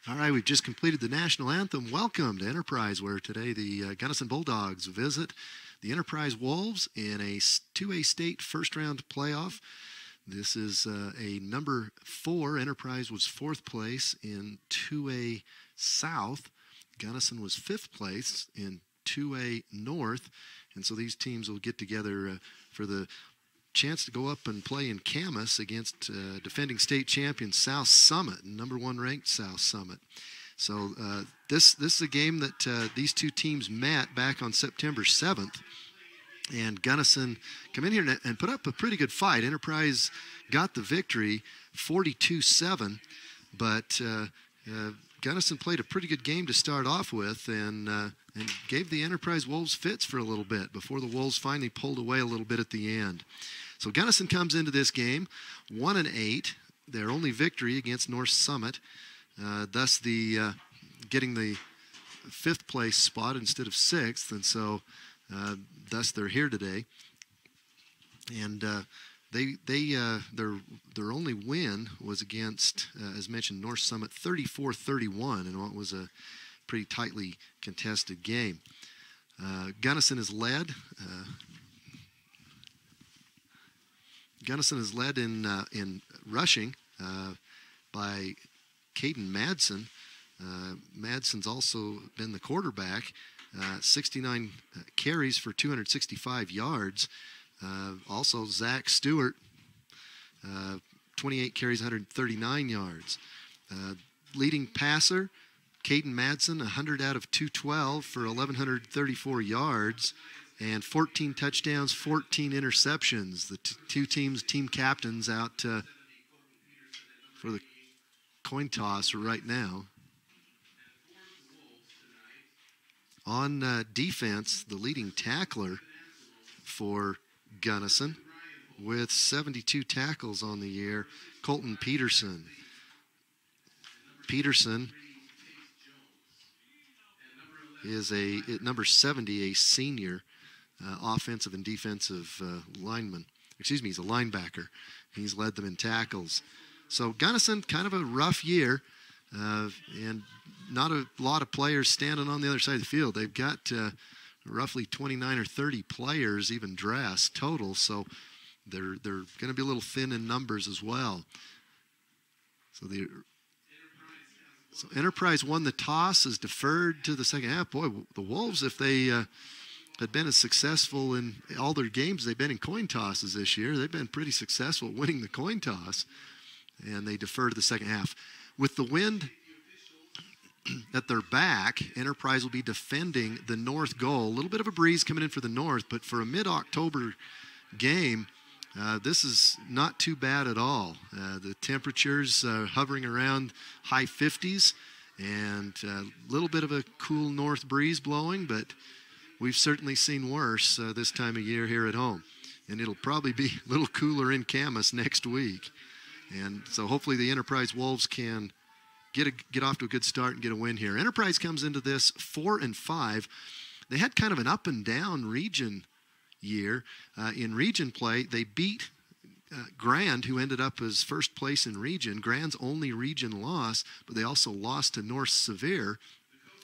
All right, we've just completed the national anthem. Welcome to Enterprise, where today the Gunnison Bulldogs visit the Enterprise Wolves in a 2A state first-round playoff. This is a number 4. Enterprise was 4th place in 2A South. Gunnison was 5th place in 2A North. And so these teams will get together for the chance to go up and play in Camas against defending state champion South Summit, number 1 ranked South Summit. So this is a game that these two teams met back on September 7th. And Gunnison come in here and put up a pretty good fight. Enterprise got the victory 42-7, but Gunnison played a pretty good game to start off with and gave the Enterprise Wolves fits for a little bit before the Wolves finally pulled away a little bit at the end. So Gunnison comes into this game 1-8, their only victory against North Summit, thus getting the 5th place spot instead of 6th, and so thus they're here today. And their only win was against, as mentioned, North Summit 34-31, in what was a pretty tightly contested game. Gunnison is led. Gunnison is led in rushing by Caden Madsen. Madsen's also been the quarterback. 69 carries for 265 yards. Also, Zach Stewart, 28 carries, 139 yards. Leading passer, Caden Madsen, 100 out of 212 for 1,134 yards. And 14 touchdowns, 14 interceptions. The two teams, team captains out for the coin toss right now. On defense, the leading tackler for Gunnison with 72 tackles on the year, Colton Peterson. Peterson is at number 70, a senior offensive and defensive lineman. Excuse me, he's a linebacker. He's led them in tackles. So Gunnison, kind of a rough year, and not a lot of players standing on the other side of the field. They've got roughly 29 or 30 players even dressed total, so they're going to be a little thin in numbers as well. So Enterprise won the toss, is deferred to the second half. Boy, the Wolves, if they had been as successful in all their games, they've been in coin tosses this year. They've been pretty successful winning the coin toss, and they defer to the second half. With the wind at their back, Enterprise will be defending the north goal. A little bit of a breeze coming in for the north, but for a mid-October game, this is not too bad at all. The temperatures hovering around high 50s, and a little bit of a cool north breeze blowing, but we've certainly seen worse this time of year here at home. And it'll probably be a little cooler in Camas next week. And so hopefully the Enterprise Wolves can get off to a good start and get a win here. Enterprise comes into this 4-5. They had kind of an up and down region year. In region play, they beat Grand, who ended up as first place in region. Grand's only region loss, but they also lost to North Sevier.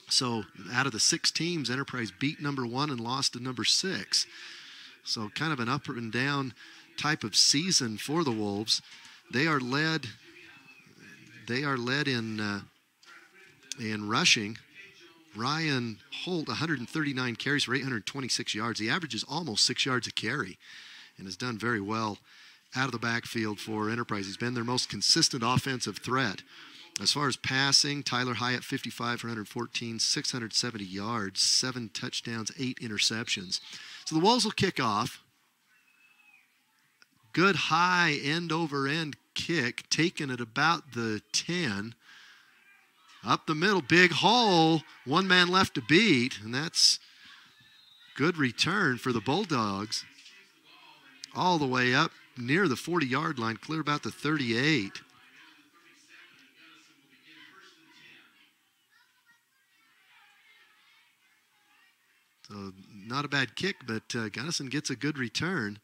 So out of the 6 teams, Enterprise beat number 1 and lost to number 6. So kind of an up and down type of season for the Wolves. They are led in rushing. Ryan Holt, 139 carries for 826 yards. He averages almost 6 yards a carry and has done very well out of the backfield for Enterprise. He's been their most consistent offensive threat. As far as passing, Tyler Hyatt, 55 for 114, 670 yards, 7 touchdowns, 8 interceptions. So the Wolves will kick off. Good high end-over-end kick, taken at about the 10. Up the middle, big hole, 1 man left to beat, and that's good return for the Bulldogs. All the way up near the 40-yard line, clear about the 38. So not a bad kick, but Gunnison gets a good return.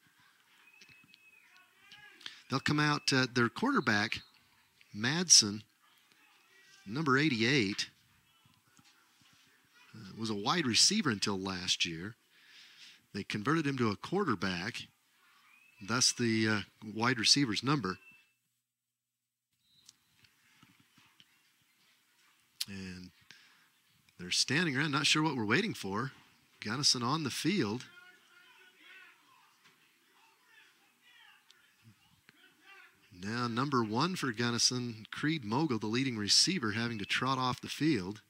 They'll come out, their quarterback, Madsen, number 88. Was a wide receiver until last year. They converted him to a quarterback, thus the wide receiver's number. And they're standing around, not sure what we're waiting for. Gunnison on the field. Now number 1 for Gunnison, Creed Mogul, the leading receiver, having to trot off the field.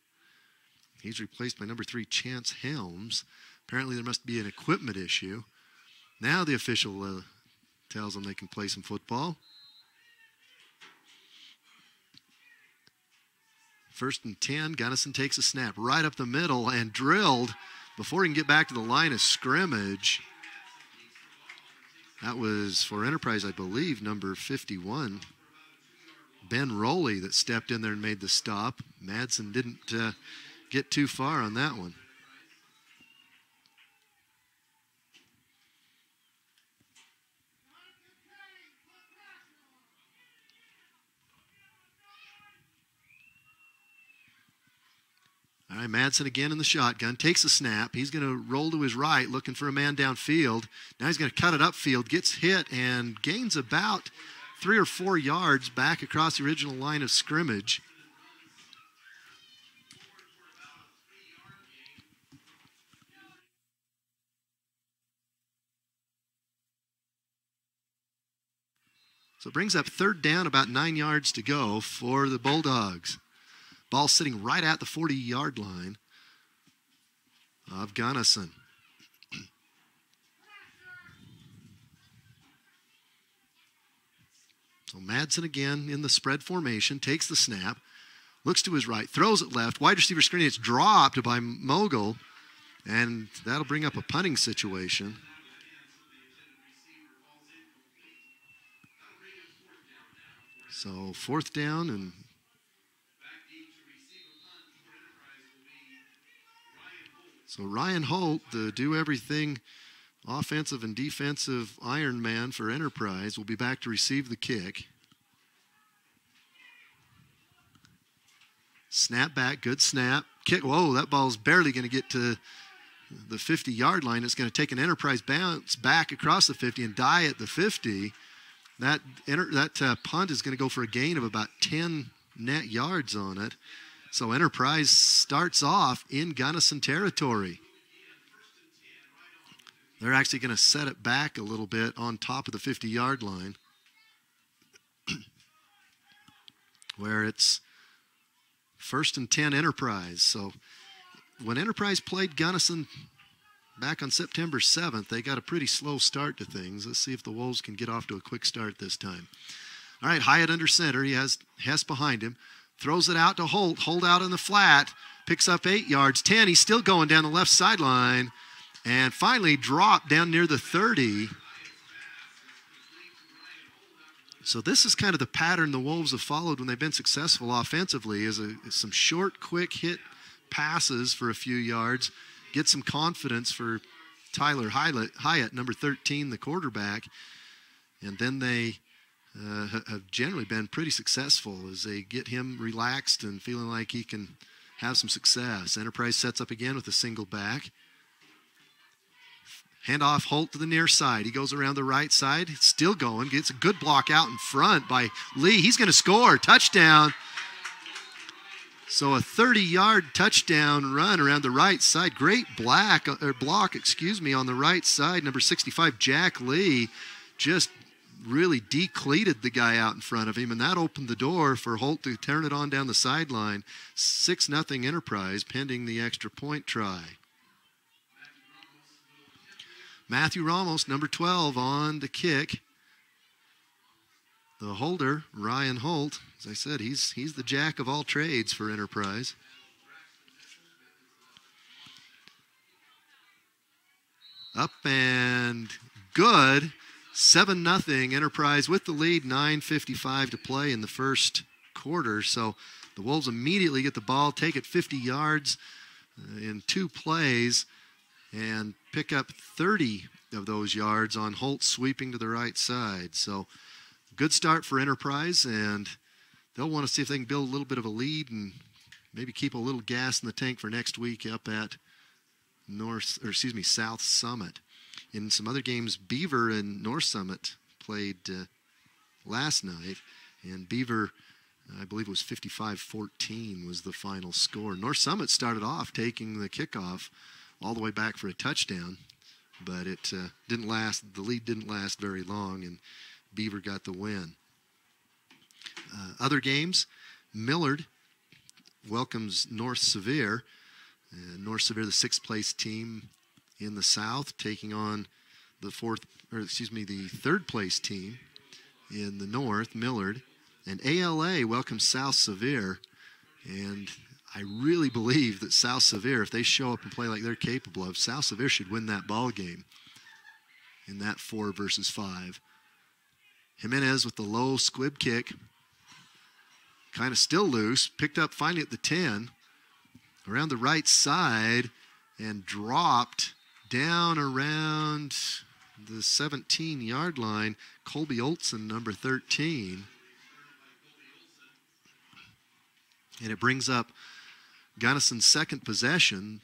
He's replaced by number 3, Chance Helms. Apparently there must be an equipment issue. Now the official tells them they can play some football. 1st and 10, Gunnison takes a snap right up the middle and drilled before he can get back to the line of scrimmage. That was for Enterprise, I believe, number 51. Ben Rowley that stepped in there and made the stop. Madsen didn't get too far on that one. All right, Madsen again in the shotgun, takes a snap. He's going to roll to his right, looking for a man downfield. Now he's going to cut it upfield, gets hit, and gains about 3 or 4 yards back across the original line of scrimmage. So it brings up 3rd down, about 9 yards to go for the Bulldogs. Ball sitting right at the 40-yard line of Gunnison. So Madsen again in the spread formation, takes the snap, looks to his right, throws it left, wide receiver screen. It's dropped by Mogul, and that'll bring up a punting situation. So 4th down, and so Ryan Holt, the do-everything offensive and defensive Iron Man for Enterprise, will be back to receive the kick. Snap back, good snap. Kick, whoa, that ball's barely going to get to the 50-yard line. It's going to take an Enterprise bounce back across the 50 and die at the 50. That punt is going to go for a gain of about 10 net yards on it. So Enterprise starts off in Gunnison territory. They're actually going to set it back a little bit on top of the 50-yard line, where it's 1st and 10 Enterprise. So when Enterprise played Gunnison back on September 7th, they got a pretty slow start to things. Let's see if the Wolves can get off to a quick start this time. All right, Hyatt under center. He has Hess behind him. Throws it out to Holt. Holt out in the flat. Picks up 8 yards. 10. He's still going down the left sideline. And finally dropped down near the 30. So this is kind of the pattern the Wolves have followed when they've been successful offensively, is some short, quick hit passes for a few yards. Get some confidence for Tyler Hyatt, number 13, the quarterback. And then they have generally been pretty successful as they get him relaxed and feeling like he can have some success. Enterprise sets up again with a single back. Handoff Holt to the near side. He goes around the right side. Still going. Gets a good block out in front by Lee. He's going to score. Touchdown. So a 30-yard touchdown run around the right side. Great block, on the right side. Number 65, Jack Lee, just really decleated the guy out in front of him, and that opened the door for Holt to turn it on down the sideline. 6-0 Enterprise, pending the extra point try. Matthew Ramos, number 12, on the kick. The holder, Ryan Holt, as I said, he's the jack of all trades for Enterprise. Up and good. 7-0 Enterprise with the lead, 9:55 to play in the first quarter. So the Wolves immediately get the ball, take it 50 yards in 2 plays, and pick up 30 of those yards on Holt sweeping to the right side. So good start for Enterprise, and they'll want to see if they can build a little bit of a lead and maybe keep a little gas in the tank for next week up at South Summit. In some other games, Beaver and North Summit played last night, and Beaver, I believe it was 55-14 was the final score. North Summit started off taking the kickoff all the way back for a touchdown, but it didn't last. The lead didn't last very long, and Beaver got the win. Other games, Millard welcomes North Sevier. North Sevier, the sixth-place team in the South, taking on the third-place team in the North, Millard. And ALA welcomes South Sevier. And I really believe that South Sevier, if they show up and play like they're capable of, South Sevier should win that ball game in that 4 versus 5. Jimenez with the low squib kick, kind of still loose, picked up finally at the 10, around the right side, and dropped down around the 17-yard line. Colby Olson, number 13. And it brings up Gunnison's second possession.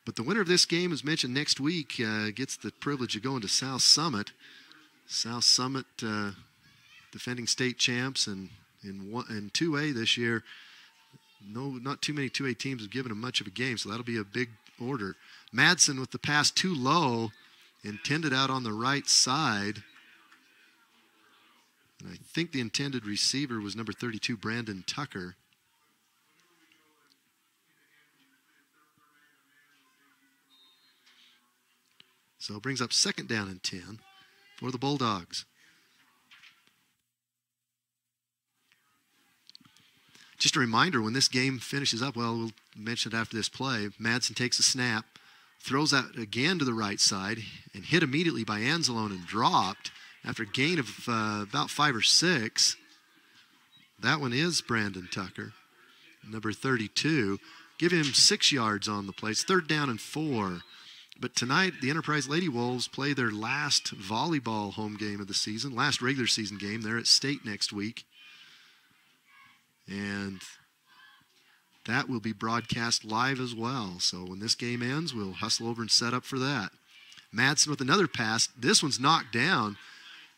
But the winner of this game, as mentioned, next week gets the privilege of going to South Summit. South Summit, defending state champs, and in 2A this year, not too many 2A teams have given them much of a game, so that'll be a big order. Madsen with the pass too low, intended out on the right side. And I think the intended receiver was number 32, Brandon Tucker. So it brings up 2nd down and 10 for the Bulldogs. Just a reminder, when this game finishes up, well, we'll mention it after this play, Madsen takes a snap, throws out again to the right side, and hit immediately by Anzalone and dropped after a gain of about 5 or 6. That one is Brandon Tucker, number 32. Give him 6 yards on the play. It's 3rd down and 4. But tonight, the Enterprise Lady Wolves play their last volleyball home game of the season, last regular season game. They're at State next week. And that will be broadcast live as well. So when this game ends, we'll hustle over and set up for that. Madsen with another pass. This one's knocked down,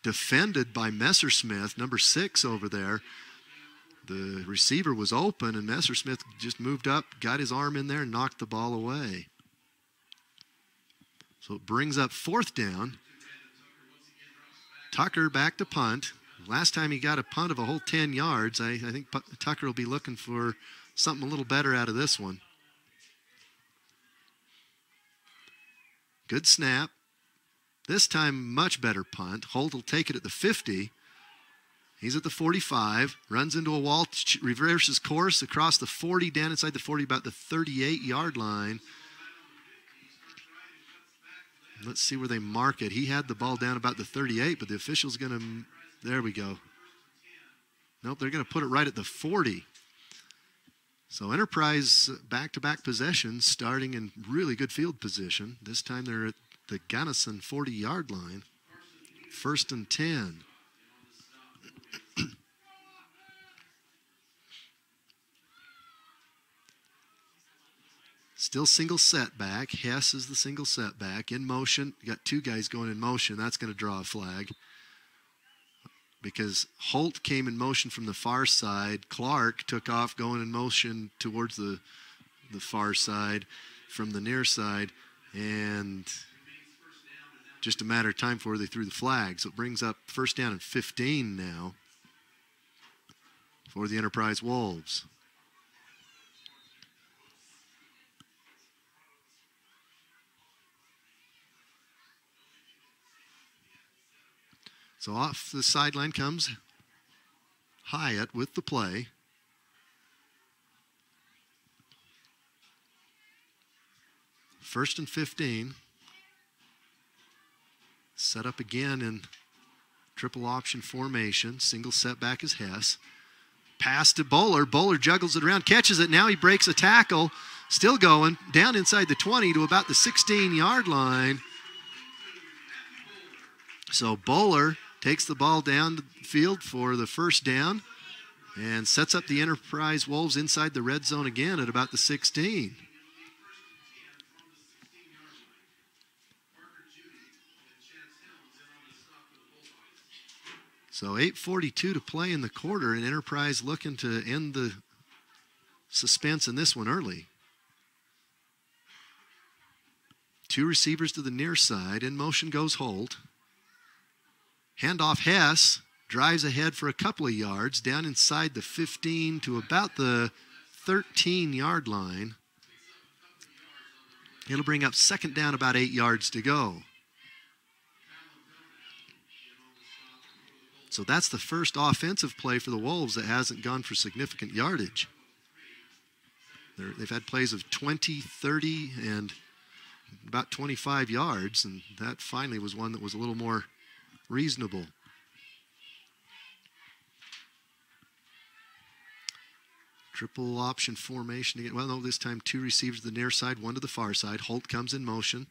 defended by Messersmith, number 6 over there. The receiver was open, and Messersmith just moved up, got his arm in there, and knocked the ball away. So it brings up 4th down. Tucker back to punt. Last time he got a punt of a whole 10 yards. I think Tucker will be looking for something a little better out of this one. Good snap. This time, much better punt. Holt will take it at the 50. He's at the 45, runs into a wall, reverses course across the 40, down inside the 40, about the 38-yard line. Let's see where they mark it. He had the ball down about the 38, but the official's going to... There we go. Nope, they're going to put it right at the 40. So Enterprise back-to-back possessions, starting in really good field position. This time they're at the Gunnison 40-yard line. 1st and 10. Still single setback. Hess is the single setback. In motion. You got 2 guys going in motion. That's going to draw a flag, because Holt came in motion from the far side. Clark took off going in motion towards the far side from the near side. And just a matter of time before they threw the flag. So it brings up 1st down and 15 now for the Enterprise Wolves. So off the sideline comes Hyatt with the play. First and 15. Set up again in triple option formation. Single setback is Hess. Pass to Bowler. Bowler juggles it around, catches it. Now he breaks a tackle. Still going down inside the 20 to about the 16-yard line. So Bowler takes the ball down the field for the first down and sets up the Enterprise Wolves inside the red zone again at about the 16. So 8:42 to play in the quarter, and Enterprise looking to end the suspense in this one early. Two receivers to the near side. In motion goes Holt. Handoff Hess. Drives ahead for a couple of yards, down inside the 15 to about the 13-yard line. It'll bring up second down, about 8 yards to go. So that's the first offensive play for the Wolves that hasn't gone for significant yardage. They've had plays of 20, 30, and about 25 yards, and that finally was one that was a little more reasonable. Triple option formation again. Well, no, this time two receivers to the near side, one to the far side. Holt comes in motion.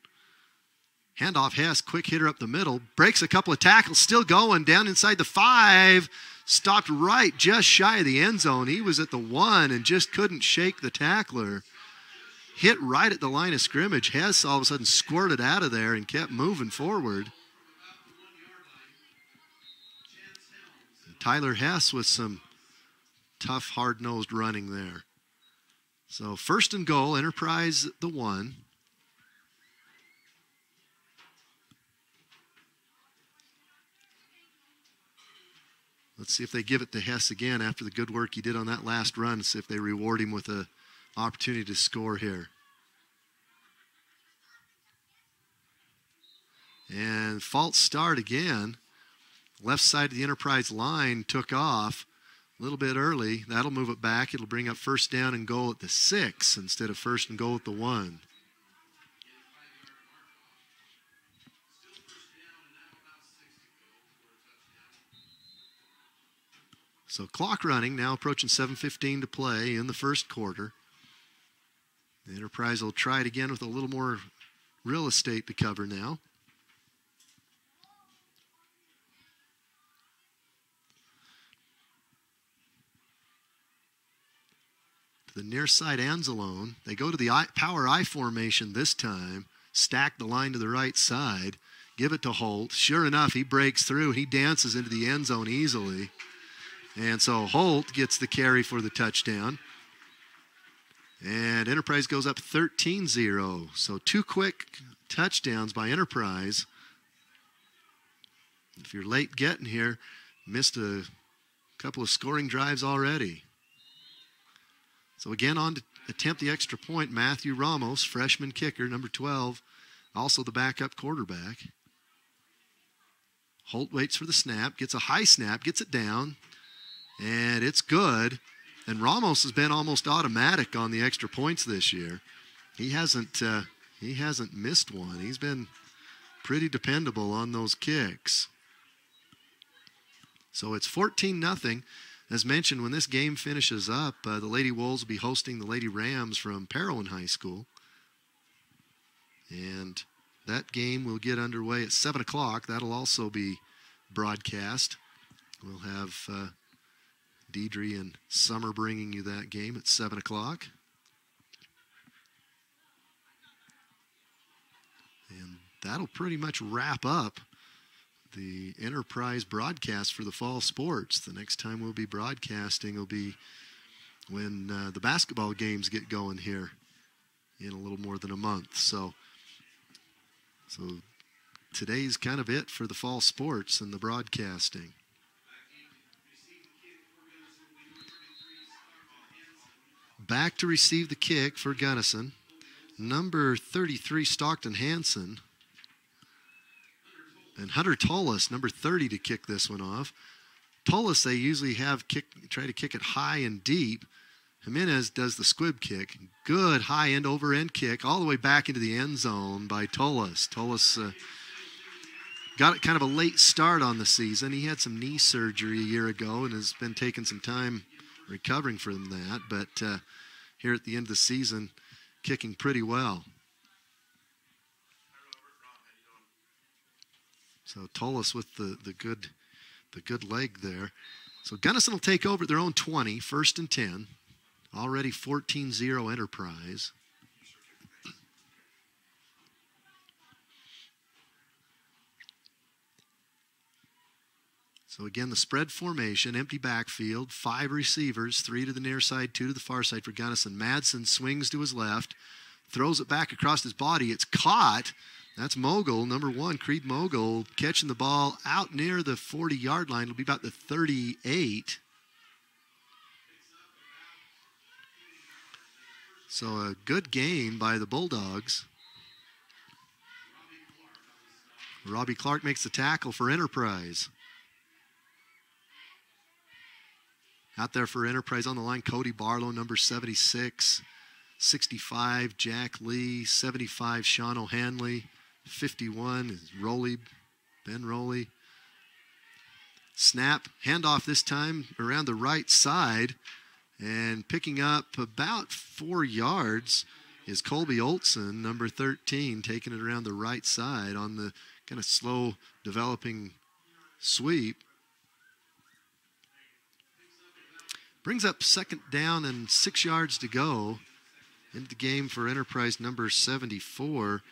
Handoff Hess, quick hitter up the middle. Breaks a couple of tackles, still going down inside the 5. Stopped right just shy of the end zone. He was at the 1 and just couldn't shake the tackler. Hit right at the line of scrimmage. Hess all of a sudden squirted out of there and kept moving forward. And Tyler Hess with some tough, hard-nosed running there. So first and goal, Enterprise the 1. Let's see if they give it to Hess again after the good work he did on that last run. See if they reward him with an opportunity to score here. And false start again. Left side of the Enterprise line took off a little bit early. That'll move it back. It'll bring up first down and goal at the 6 instead of first and goal at the 1. So clock running, now approaching 7:15 to play in the first quarter. The Enterprise will try it again with a little more real estate to cover now. To the near side, Anzalone. They go to the power I formation this time. Stack the line to the right side. Give it to Holt. Sure enough, he breaks through. He dances into the end zone easily. And so Holt gets the carry for the touchdown. And Enterprise goes up 13-0. So two quick touchdowns by Enterprise. If you're late getting here, missed a couple of scoring drives already. So again, on to attempt the extra point, Matthew Ramos, freshman kicker, number 12, also the backup quarterback. Holt waits for the snap, gets a high snap, gets it down. And it's good. And Ramos has been almost automatic on the extra points this year. He hasn't missed one. He's been pretty dependable on those kicks. So it's 14-0. As mentioned, when this game finishes up, the Lady Wolves will be hosting the Lady Rams from Parowan High School. And that game will get underway at 7 o'clock. That'll also be broadcast. We'll have Deidre and Summer bringing you that game at 7 o'clock. And that'll pretty much wrap up the Enterprise broadcast for the fall sports. The next time we'll be broadcasting will be when the basketball games get going here in a little more than a month. So today's kind of it for the fall sports and the broadcasting. Back to receive the kick for Gunnison. Number 33, Stockton Hansen. And Hunter Tullis, number 30, to kick this one off. Tullis, they usually try to kick it high and deep. Jimenez does the squib kick. Good high-end over-end kick all the way back into the end zone by Tullis. Tullis got kind of a late start on the season. He had some knee surgery a year ago and has been taking some time recovering from that, but here at the end of the season, kicking pretty well. So Tullis with the good the good leg there. So Gunnison will take over at their own 20, 1st and 10. Already 14-0 Enterprise. So again, the spread formation, empty backfield, 5 receivers, 3 to the near side, 2 to the far side for Gunnison. Madsen swings to his left, throws it back across his body. It's caught. That's Mogul, number 1, Creed Mogul, catching the ball out near the 40-yard line. It'll be about the 38. So a good gain by the Bulldogs. Robbie Clark makes the tackle for Enterprise. Out there for Enterprise on the line, Cody Barlow, number 76. 65, Jack Lee. 75, Sean O'Hanley. 51 is Ben Rowley. Snap, handoff this time around the right side. And picking up about 4 yards is Colby Olson, number 13, taking it around the right side on the kind of slow developing sweep. Brings up 2nd down and 6 yards to go. Into the game for Enterprise number 74.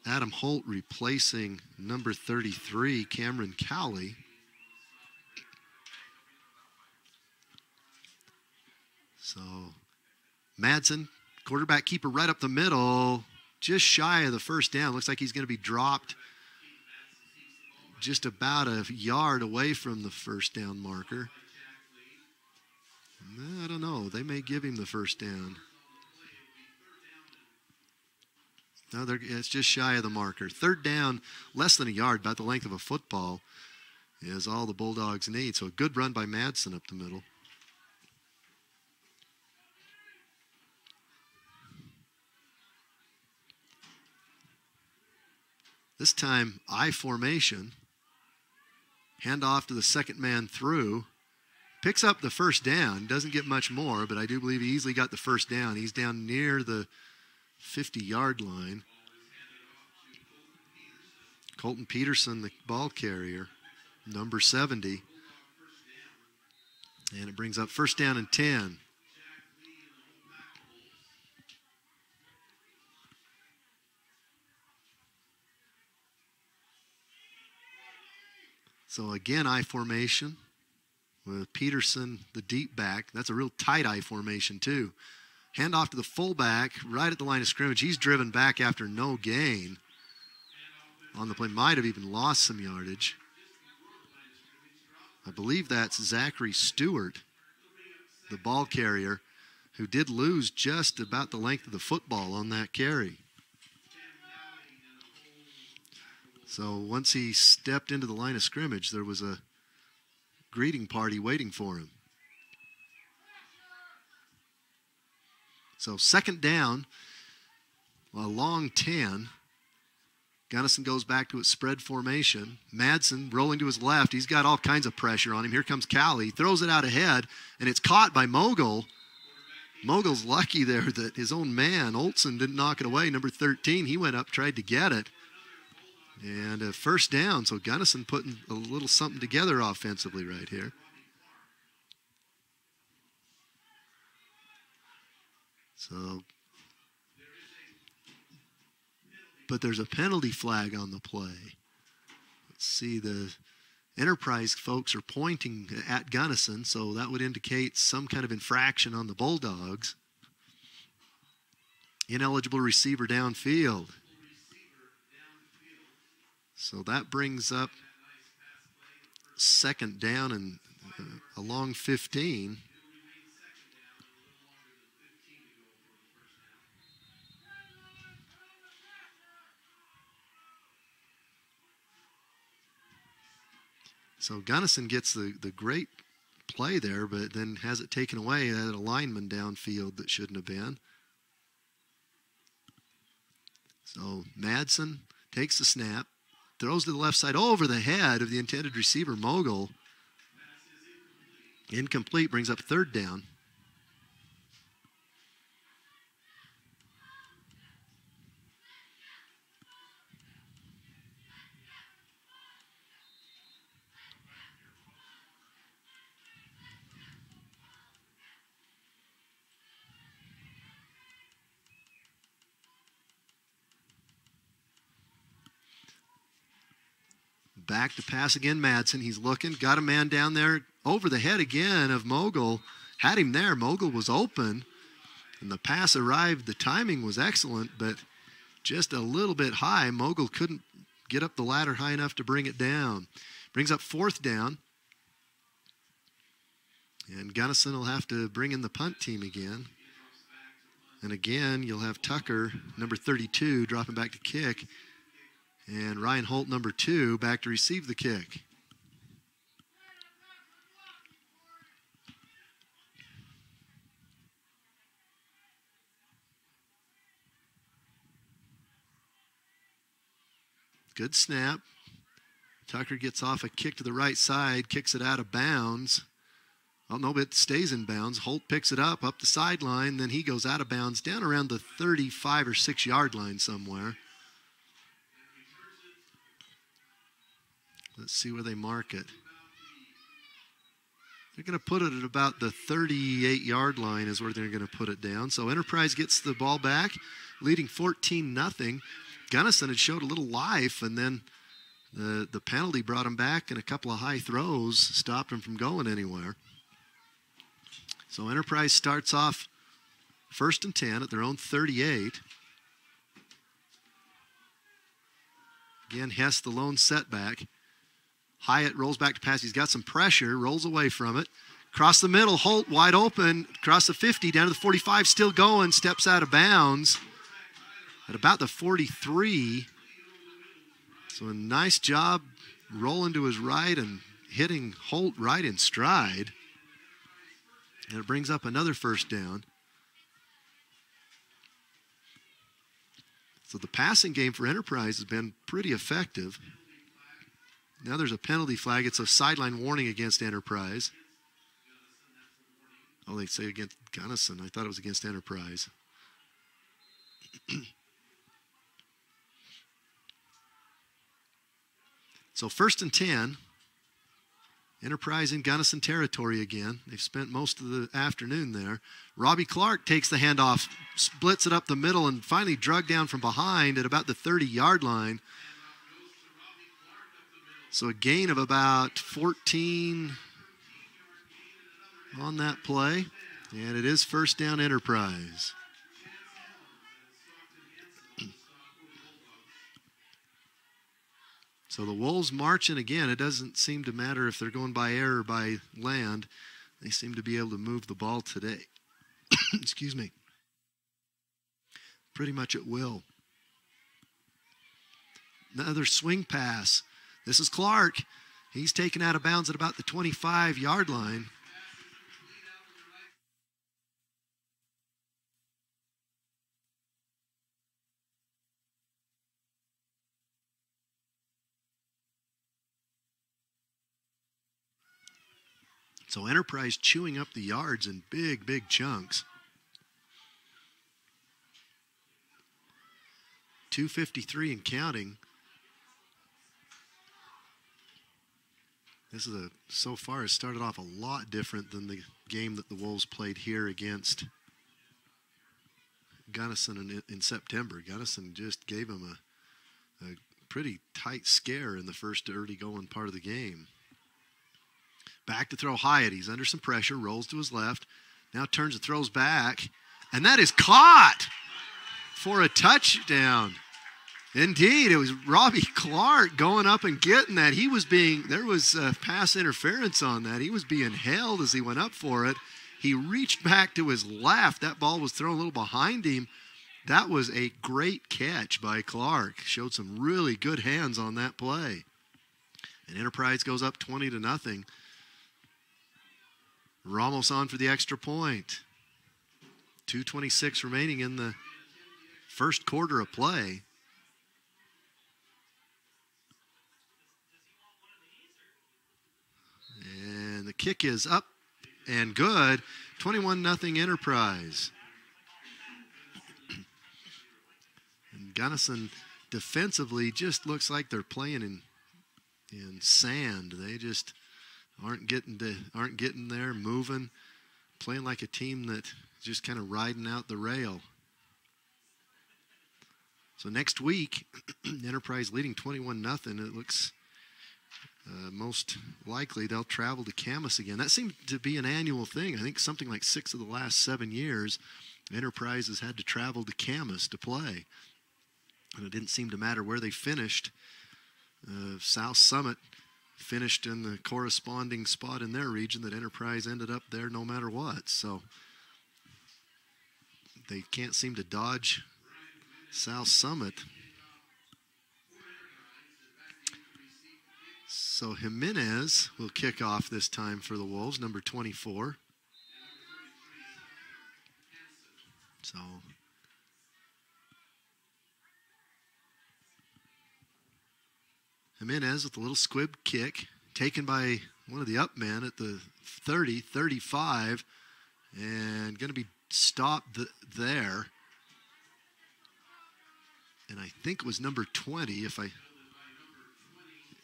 Adam Holt replacing number 33, Cameron Cowley. So Madsen, quarterback keeper right up the middle, just shy of the 1st down. Looks like he's going to be dropped just about a yard away from the 1st down marker. I don't know. They may give him the 1st down. No, it's just shy of the marker. 3rd down, less than a yard, about the length of a football, is all the Bulldogs need. So a good run by Madsen up the middle. This time, I formation. Hand off to the 2nd man through. Picks up the 1st down. Doesn't get much more, but I do believe he easily got the 1st down. He's down near the 50-yard line. Colton Peterson, the ball carrier, number 70. And it brings up 1st down and 10. So again, I formation with Peterson, the deep back. That's a real tight I formation too. Hand off to the fullback right at the line of scrimmage. He's driven back after no gain on the play. Might have even lost some yardage. I believe that's Zachary Stewart, the ball carrier, who did lose just about the length of the football on that carry. So once he stepped into the line of scrimmage, there was a greeting party waiting for him. So 2nd down, a long 10. Gunnison goes back to its spread formation. Madsen rolling to his left. He's got all kinds of pressure on him. Here comes Cowley. Throws it out ahead, and it's caught by Mogul. Mogul's lucky there that his own man, Olson, didn't knock it away. Number 13, he went up, tried to get it. And a 1st down, so Gunnison putting a little something together offensively right here. So, but there's a penalty flag on the play. Let's see, the Enterprise folks are pointing at Gunnison, so that would indicate some kind of infraction on the Bulldogs. Ineligible receiver downfield. So that brings up 2nd down and a long 15. So Gunnison gets the great play there, but then has it taken away at a lineman downfield that shouldn't have been. So Madsen takes the snap. Throws to the left side over the head of the intended receiver, Mogul. Incomplete, brings up 3rd down. Back to pass again, Madsen. He's looking. Got a man down there over the head again of Mogul. Had him there. Mogul was open. And the pass arrived. The timing was excellent, but just a little bit high. Mogul couldn't get up the ladder high enough to bring it down. Brings up 4th down. And Gunnison will have to bring in the punt team again. And again, you'll have Tucker, number 32, dropping back to kick. And Ryan Holt, number 2, back to receive the kick. Good snap. Tucker gets off a kick to the right side, kicks it out of bounds. Oh, no, but it stays in bounds. Holt picks it up the sideline, then he goes out of bounds down around the 35 or 6 yard line somewhere. Let's see where they mark it. They're going to put it at about the 38 yard line is where they're going to put it down. So Enterprise gets the ball back, leading 14-0. Gunnison had showed a little life, and then the penalty brought him back, and a couple of high throws stopped him from going anywhere. So Enterprise starts off 1st and 10 at their own 38. Again, Hess the lone setback. Hyatt rolls back to pass. He's got some pressure, rolls away from it. Across the middle, Holt wide open. Across the 50, down to the 45, still going, steps out of bounds at about the 43. So a nice job rolling to his right and hitting Holt right in stride. And it brings up another 1st down. So the passing game for Enterprise has been pretty effective. Now there's a penalty flag. It's a sideline warning against Enterprise. Oh, they say against Gunnison. I thought it was against Enterprise. So 1st and 10. Enterprise in Gunnison territory again. They've spent most of the afternoon there. Robbie Clark takes the handoff, splits it up the middle, and finally dragged down from behind at about the 30 yard line. So a gain of about 14 on that play. And it is 1st down Enterprise. So the Wolves marching again. It doesn't seem to matter if they're going by air or by land. They seem to be able to move the ball today. Excuse me. Pretty much at will. Another swing pass. This is Clark. He's taken out of bounds at about the 25 yard line. So Enterprise chewing up the yards in big, big chunks. 2:53 and counting. This is so far has started off a lot different than the game that the Wolves played here against Gunnison in September. Gunnison just gave them a pretty tight scare in the first early going part of the game. Back to throw Hyatt. He's under some pressure, rolls to his left, now turns and throws back, and that is caught for a touchdown. Indeed, it was Robbie Clark going up and getting that. There was pass interference on that. He was being held as he went up for it. He reached back to his left. That ball was thrown a little behind him. That was a great catch by Clark. Showed some really good hands on that play. And Enterprise goes up 20-0. Ramos on for the extra point. 2:26 remaining in the first quarter of play. And the kick is up and good. 21-0 Enterprise. And Gunnison defensively just looks like they're playing in sand. They just aren't getting there, moving, playing like a team that just kind of riding out the rail. So next week, Enterprise leading 21-0. It looks Most likely they'll travel to Camas again. That seemed to be an annual thing. I think something like 6 of the last 7 years, Enterprise has had to travel to Camas to play. And it didn't seem to matter where they finished. South Summit finished in the corresponding spot in their region that Enterprise ended up there no matter what. So they can't seem to dodge South Summit. So Jimenez will kick off this time for the Wolves, number 24. So Jimenez with a little squib kick, taken by one of the up men at the 30, 35, and going to be stopped there. And I think it was number 20,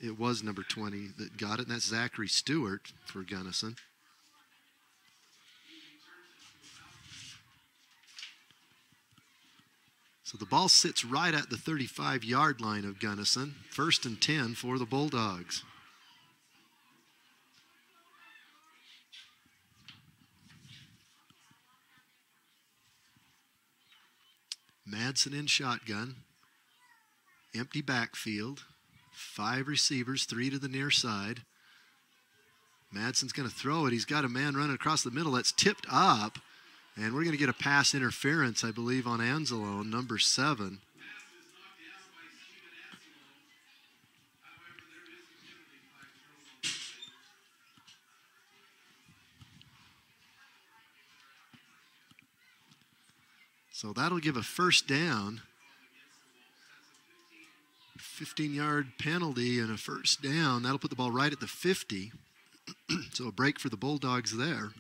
it was number 20 that got it, and that's Zachary Stewart for Gunnison. So the ball sits right at the 35-yard line of Gunnison. 1st and 10 for the Bulldogs. Madsen in shotgun. Empty backfield. 5 receivers, 3 to the near side. Madsen's going to throw it. He's got a man running across the middle. That's tipped up. And we're going to get a pass interference, I believe, on Anzalone, number 7. So that'll give a first down. 15-yard penalty and a first down. That'll put the ball right at the 50. So a break for the Bulldogs there.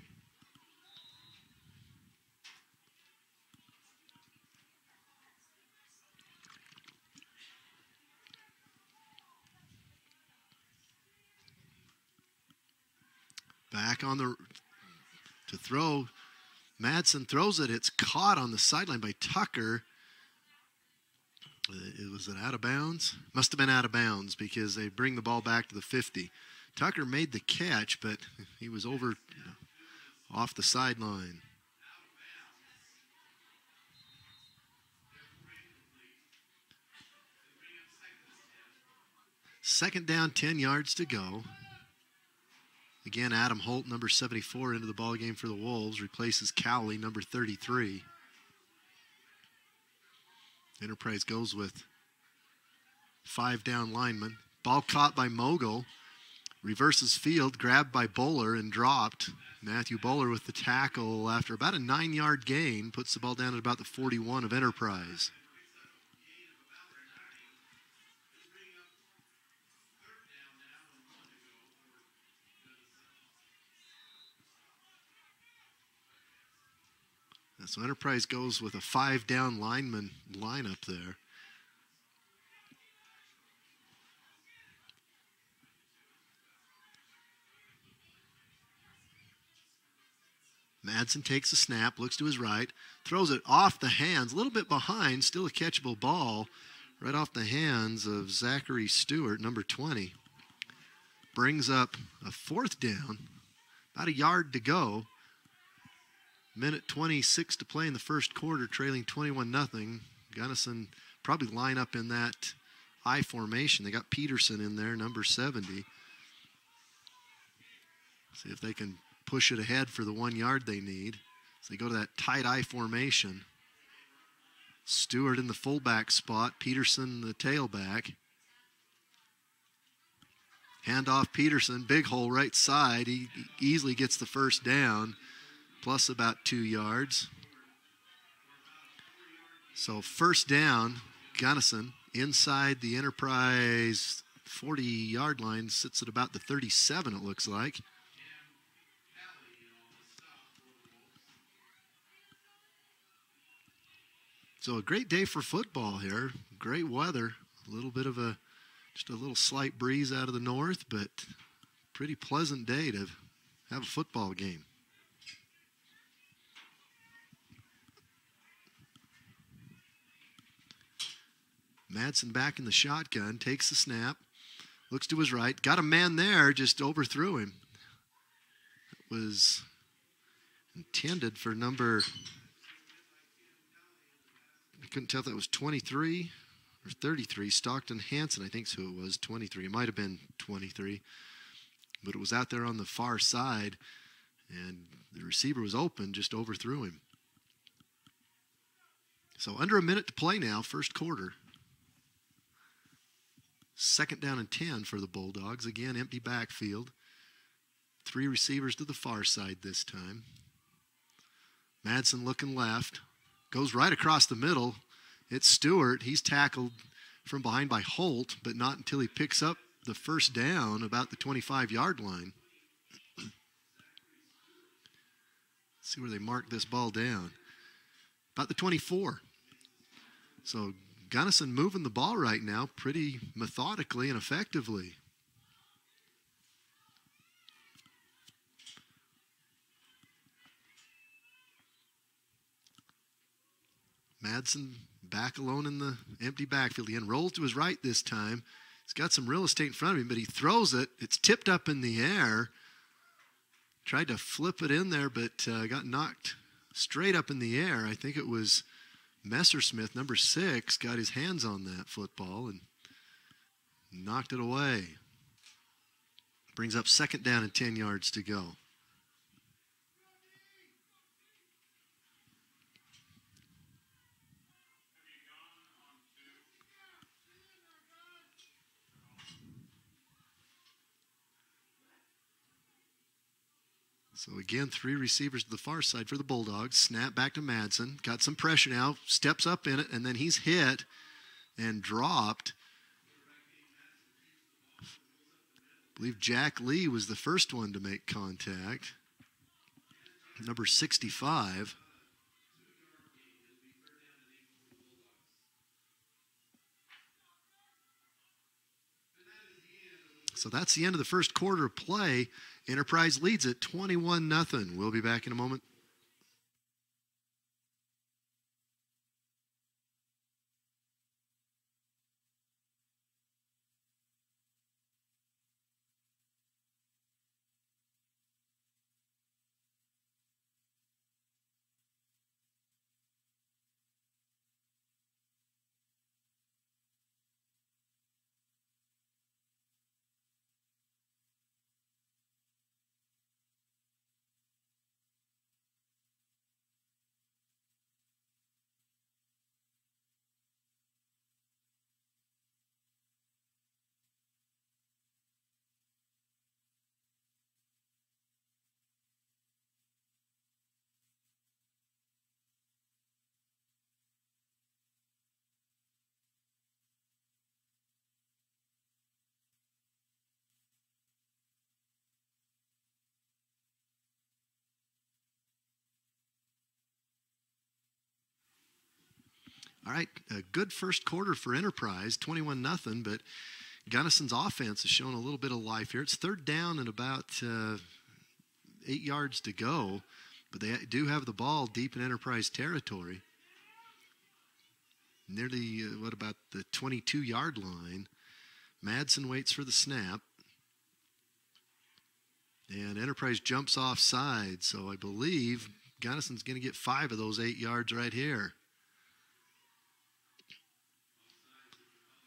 Back on to throw. Madsen throws it. It's caught on the sideline by Tucker. Was it out of bounds? Must have been out of bounds because they bring the ball back to the 50. Tucker made the catch, but he was over off the sideline. Second down, 10 yards to go. Again, Adam Holt, number 74, into the ballgame for the Wolves, replaces Cowley, number 33. Enterprise goes with 5 down linemen. Ball caught by Mogul. Reverses field, grabbed by Bowler and dropped. Matthew Bowler with the tackle after about a 9-yard gain. Puts the ball down at about the 41 of Enterprise. So Enterprise goes with a 5 down lineman lineup there. Madsen takes a snap, looks to his right, throws it off the hands, a little bit behind, still a catchable ball, right off the hands of Zachary Stewart, number 20. Brings up a 4th down, about a yard to go. Minute 26 to play in the first quarter, trailing 21-0. Gunnison probably line up in that I formation. They got Peterson in there, number 70. See if they can push it ahead for the 1 yard they need. So they go to that tight I formation. Stewart in the fullback spot, Peterson the tailback. Handoff Peterson, big hole right side. He easily gets the first down, plus about 2 yards. So first down, Gunnison inside the Enterprise 40-yard line, sits at about the 37, it looks like. So a great day for football here. Great weather. A little bit of just a little slight breeze out of the north, but pretty pleasant day to have a football game. Madsen back in the shotgun, takes the snap, Looks to his right. Got a man there, just overthrew him. It was intended for number, I couldn't tell if that was 23 or 33. Stockton Hansen, I think is who it was, 23. It might have been 23. But it was out there on the far side, and the receiver was open, just overthrew him. So under a minute to play now, first quarter. 2nd down and 10 for the Bulldogs. Again, empty backfield. 3 receivers to the far side this time. Madsen looking left. Goes right across the middle. It's Stewart. He's tackled from behind by Holt, but not until he picks up the first down about the 25-yard line. See where they mark this ball down. About the 24. So Gunnison moving the ball right now pretty methodically and effectively. Madsen back alone in the empty backfield. He rolls to his right this time. He's got some real estate in front of him, but he throws it. It's tipped up in the air. Tried to flip it in there, but got knocked straight up in the air. I think it was Messersmith, number 6, got his hands on that football and knocked it away. Brings up 2nd down and 10 yards to go. So again, 3 receivers to the far side for the Bulldogs. Snap back to Madsen. Got some pressure now. Steps up in it, and then he's hit and dropped. I believe Jack Lee was the first one to make contact. Number 65. So that's the end of the first quarter of play. Enterprise leads it 21-0. We'll be back in a moment. All right, a good first quarter for Enterprise, 21-0, but Gunnison's offense has shown a little bit of life here. It's 3rd down and about 8 yards to go, but they do have the ball deep in Enterprise territory. Nearly, about the 22-yard line. Madsen waits for the snap. And Enterprise jumps offside, so I believe Gunnison's going to get 5 of those 8 yards right here.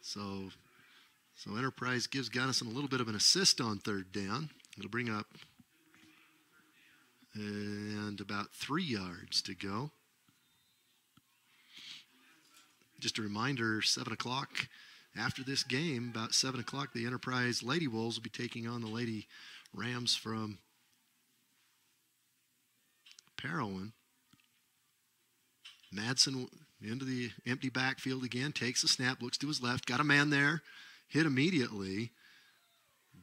So Enterprise gives Gunnison a little bit of an assist on 3rd down. It'll bring up and about 3 yards to go. Just a reminder, 7 o'clock after this game, about 7 o'clock, the Enterprise Lady Wolves will be taking on the Lady Rams from Parowan. Madsen into the empty backfield again, takes a snap, looks to his left, got a man there, hit immediately.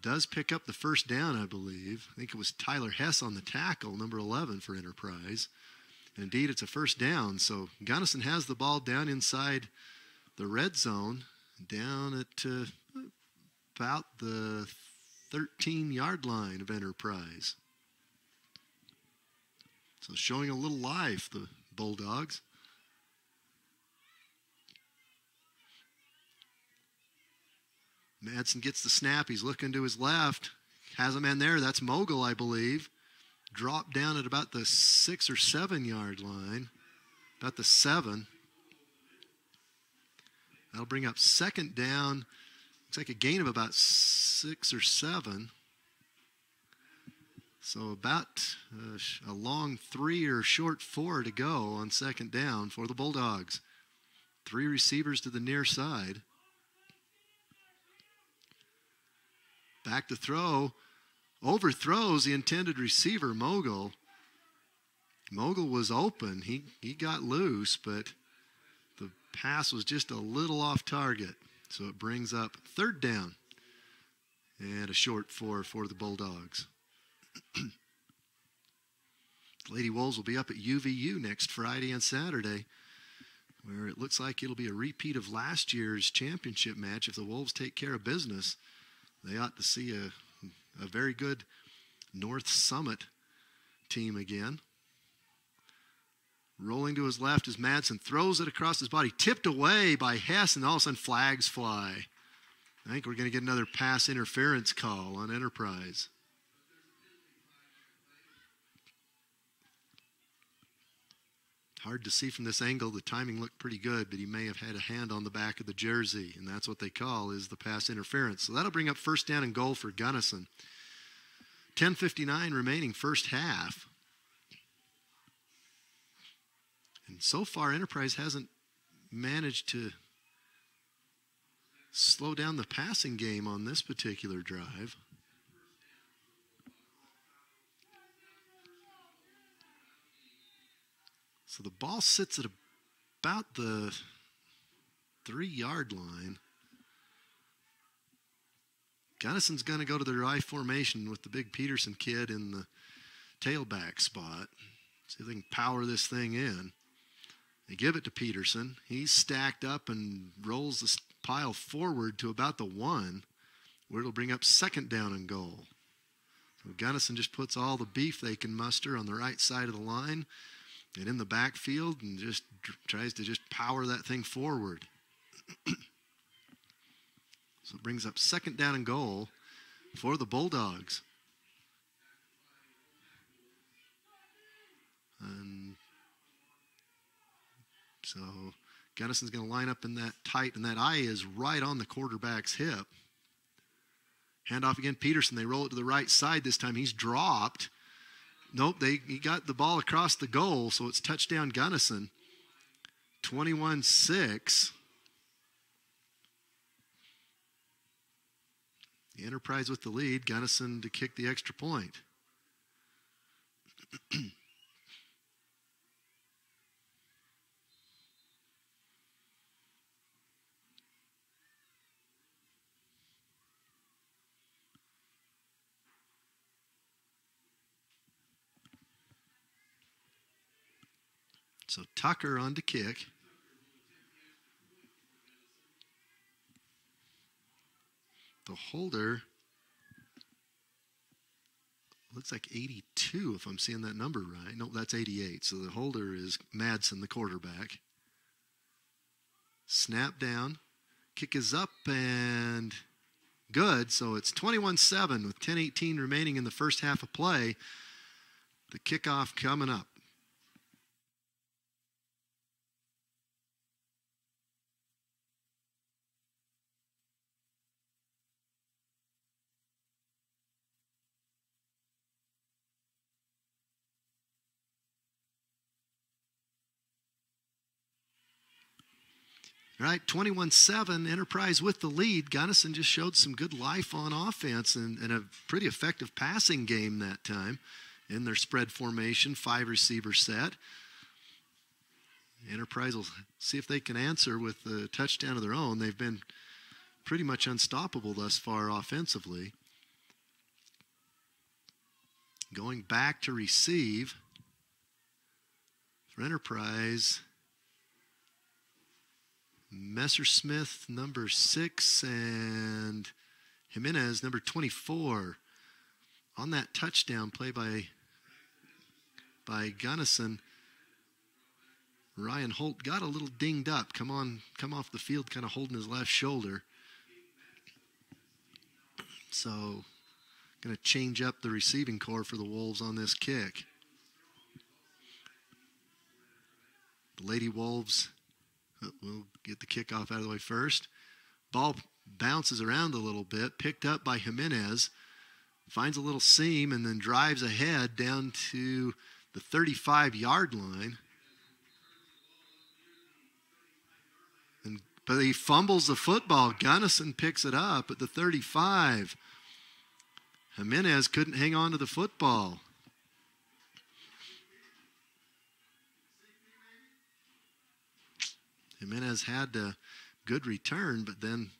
Does pick up the first down, I believe. I think it was Tyler Hess on the tackle, number 11 for Enterprise. And indeed, it's a first down. So Gunnison has the ball down inside the red zone, down at about the 13-yard line of Enterprise. So showing a little life, the Bulldogs. Madsen gets the snap. He's looking to his left. Has a man there. That's Mogul, I believe. Dropped down at about the 6 or 7 yard line. About the 7. That'll bring up second down. Looks like a gain of about 6 or 7. So about a long 3 or short 4 to go on second down for the Bulldogs. 3 receivers to the near side. Back to throw. Overthrows the intended receiver, Mogul. Mogul was open. He got loose, but the pass was just a little off target. So it brings up third down and a short 4 for the Bulldogs. The Lady Wolves will be up at UVU next Friday and Saturday, where it looks like it'll be a repeat of last year's championship match. If the Wolves take care of business, they ought to see a very good North Summit team again. Rolling to his left is Madsen. Throws it across his body. Tipped away by Hess, and all of a sudden flags fly. I think we're going to get another pass interference call on Enterprise. Hard to see from this angle. The timing looked pretty good, but he may have had a hand on the back of the jersey, and that's what they call is the pass interference. So that'll bring up first down and goal for Gunnison. 10:59 remaining first half. And so far, Enterprise hasn't managed to slow down the passing game on this particular drive. So the ball sits at about the 3-yard line. Gunnison's going to go to the I formation with the big Peterson kid in the tailback spot. See if they can power this thing in. They give it to Peterson. He's stacked up and rolls the pile forward to about the 1, where it'll bring up second down and goal. So Gunnison just puts all the beef they can muster on the right side of the line and in the backfield and just tries to just power that thing forward. So it brings up second down and goal for the Bulldogs. And so Gunnison's going to line up in that tight, and that eye is right on the quarterback's hip. Handoff again, Peterson. They roll it to the right side this time. He's dropped. Nope, he got the ball across the goal, so it's touchdown Gunnison. 21-6. The Enterprise with the lead. Gunnison to kick the extra point. So Tucker on to kick. The holder looks like 82 if I'm seeing that number right. No, that's 88. So the holder is Madsen, the quarterback. Snap down. Kick is up and good. So it's 21-7 with 10:18 remaining in the first half of play. The kickoff coming up. All right, 21-7, Enterprise with the lead. Gunnison just showed some good life on offense and a pretty effective passing game that time in their spread formation, 5-receiver set. Enterprise will see if they can answer with a touchdown of their own. They've been pretty much unstoppable thus far offensively. Going back to receive for Enterprise, Messersmith, number 6, and Jimenez, number 24. On that touchdown play by Gunnison, Ryan Holt got a little dinged up. Come off the field kind of holding his left shoulder. So going to change up the receiving core for the Wolves on this kick. The Lady Wolves will get the kickoff out of the way first. Ball bounces around a little bit, picked up by Jimenez, finds a little seam, and then drives ahead down to the 35-yard line. But he fumbles the football. Gunnison picks it up at the 35. Jimenez couldn't hang on to the football. Jimenez had a good return, but then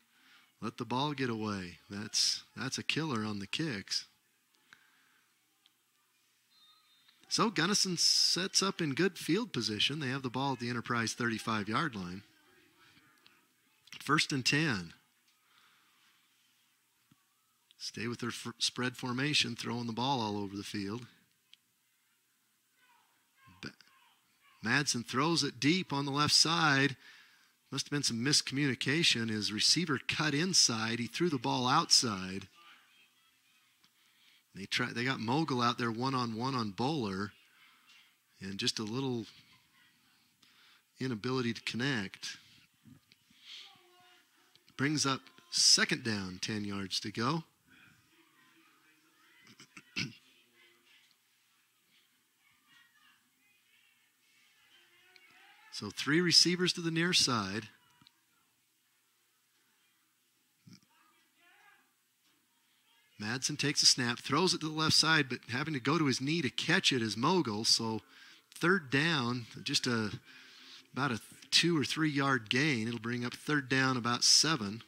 let the ball get away. That's a killer on the kicks. So Gunnison sets up in good field position. They have the ball at the Enterprise 35-yard line. 1st and 10. Stay with their spread formation, throwing the ball all over the field. Madsen throws it deep on the left side. Must have been some miscommunication. His receiver cut inside. He threw the ball outside. They got Mogul out there one-on-one on Bowler. And just a little inability to connect. Brings up 2nd down, 10 yards to go. So 3 receivers to the near side. Madsen takes a snap, throws it to the left side, but having to go to his knee to catch it is Mogul. So 3rd down, just about a 2 or 3 yard gain. It'll bring up 3rd down about 7.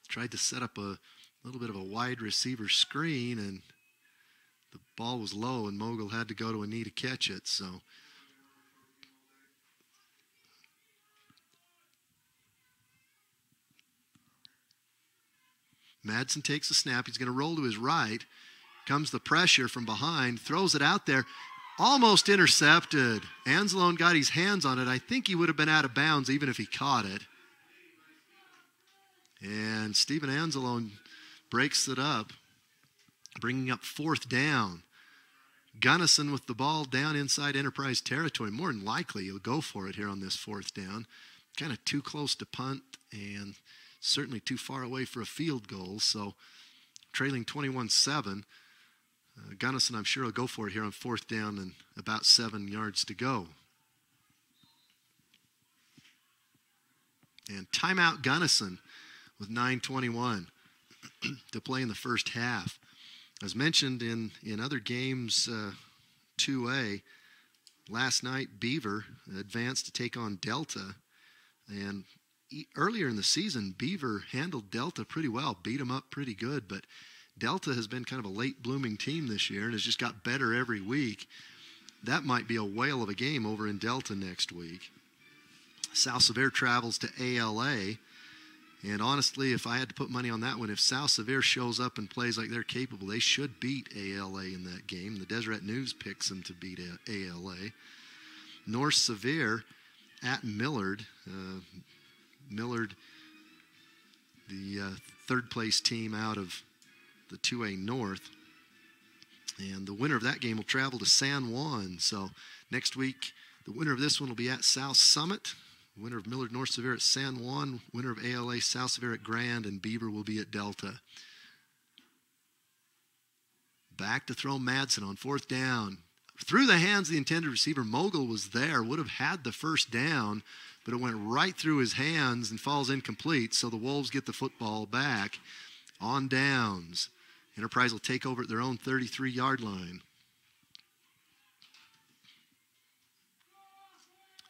Tried to set up a little bit of a wide receiver screen, and the ball was low, and Mogul had to go to a knee to catch it. So Madsen takes a snap. He's going to roll to his right. Comes the pressure from behind, throws it out there. Almost intercepted. Anzalone got his hands on it. I think he would have been out of bounds even if he caught it. And Stephen Anzalone breaks it up, bringing up 4th down. Gunnison with the ball down inside Enterprise territory. More than likely, he'll go for it here on this 4th down. Kind of too close to punt and certainly too far away for a field goal. So trailing 21-7. Gunnison, I'm sure, will go for it here on 4th down and about 7 yards to go. And timeout Gunnison with 9:21 to play in the first half. As mentioned in other games, 2A, last night Beaver advanced to take on Delta. And earlier in the season, Beaver handled Delta pretty well, beat them up pretty good, but Delta has been kind of a late blooming team this year and has just got better every week. That might be a whale of a game over in Delta next week. South Sevier travels to ALA. And honestly, if I had to put money on that one, if South Sevier shows up and plays like they're capable, they should beat ALA in that game. The Deseret News picks them to beat ALA. North Sevier at Millard. Millard, the 3rd place team out of the 2A North. And the winner of that game will travel to San Juan. So next week, the winner of this one will be at South Summit. Winner of Millard North Sevier at San Juan. Winner of ALA South Sevier at Grand. And Beaver will be at Delta. Back to throw Madsen on 4th down. Through the hands of the intended receiver. Mogul was there. Would have had the 1st down. But it went right through his hands and falls incomplete. So the Wolves get the football back on downs. Enterprise will take over at their own 33-yard line.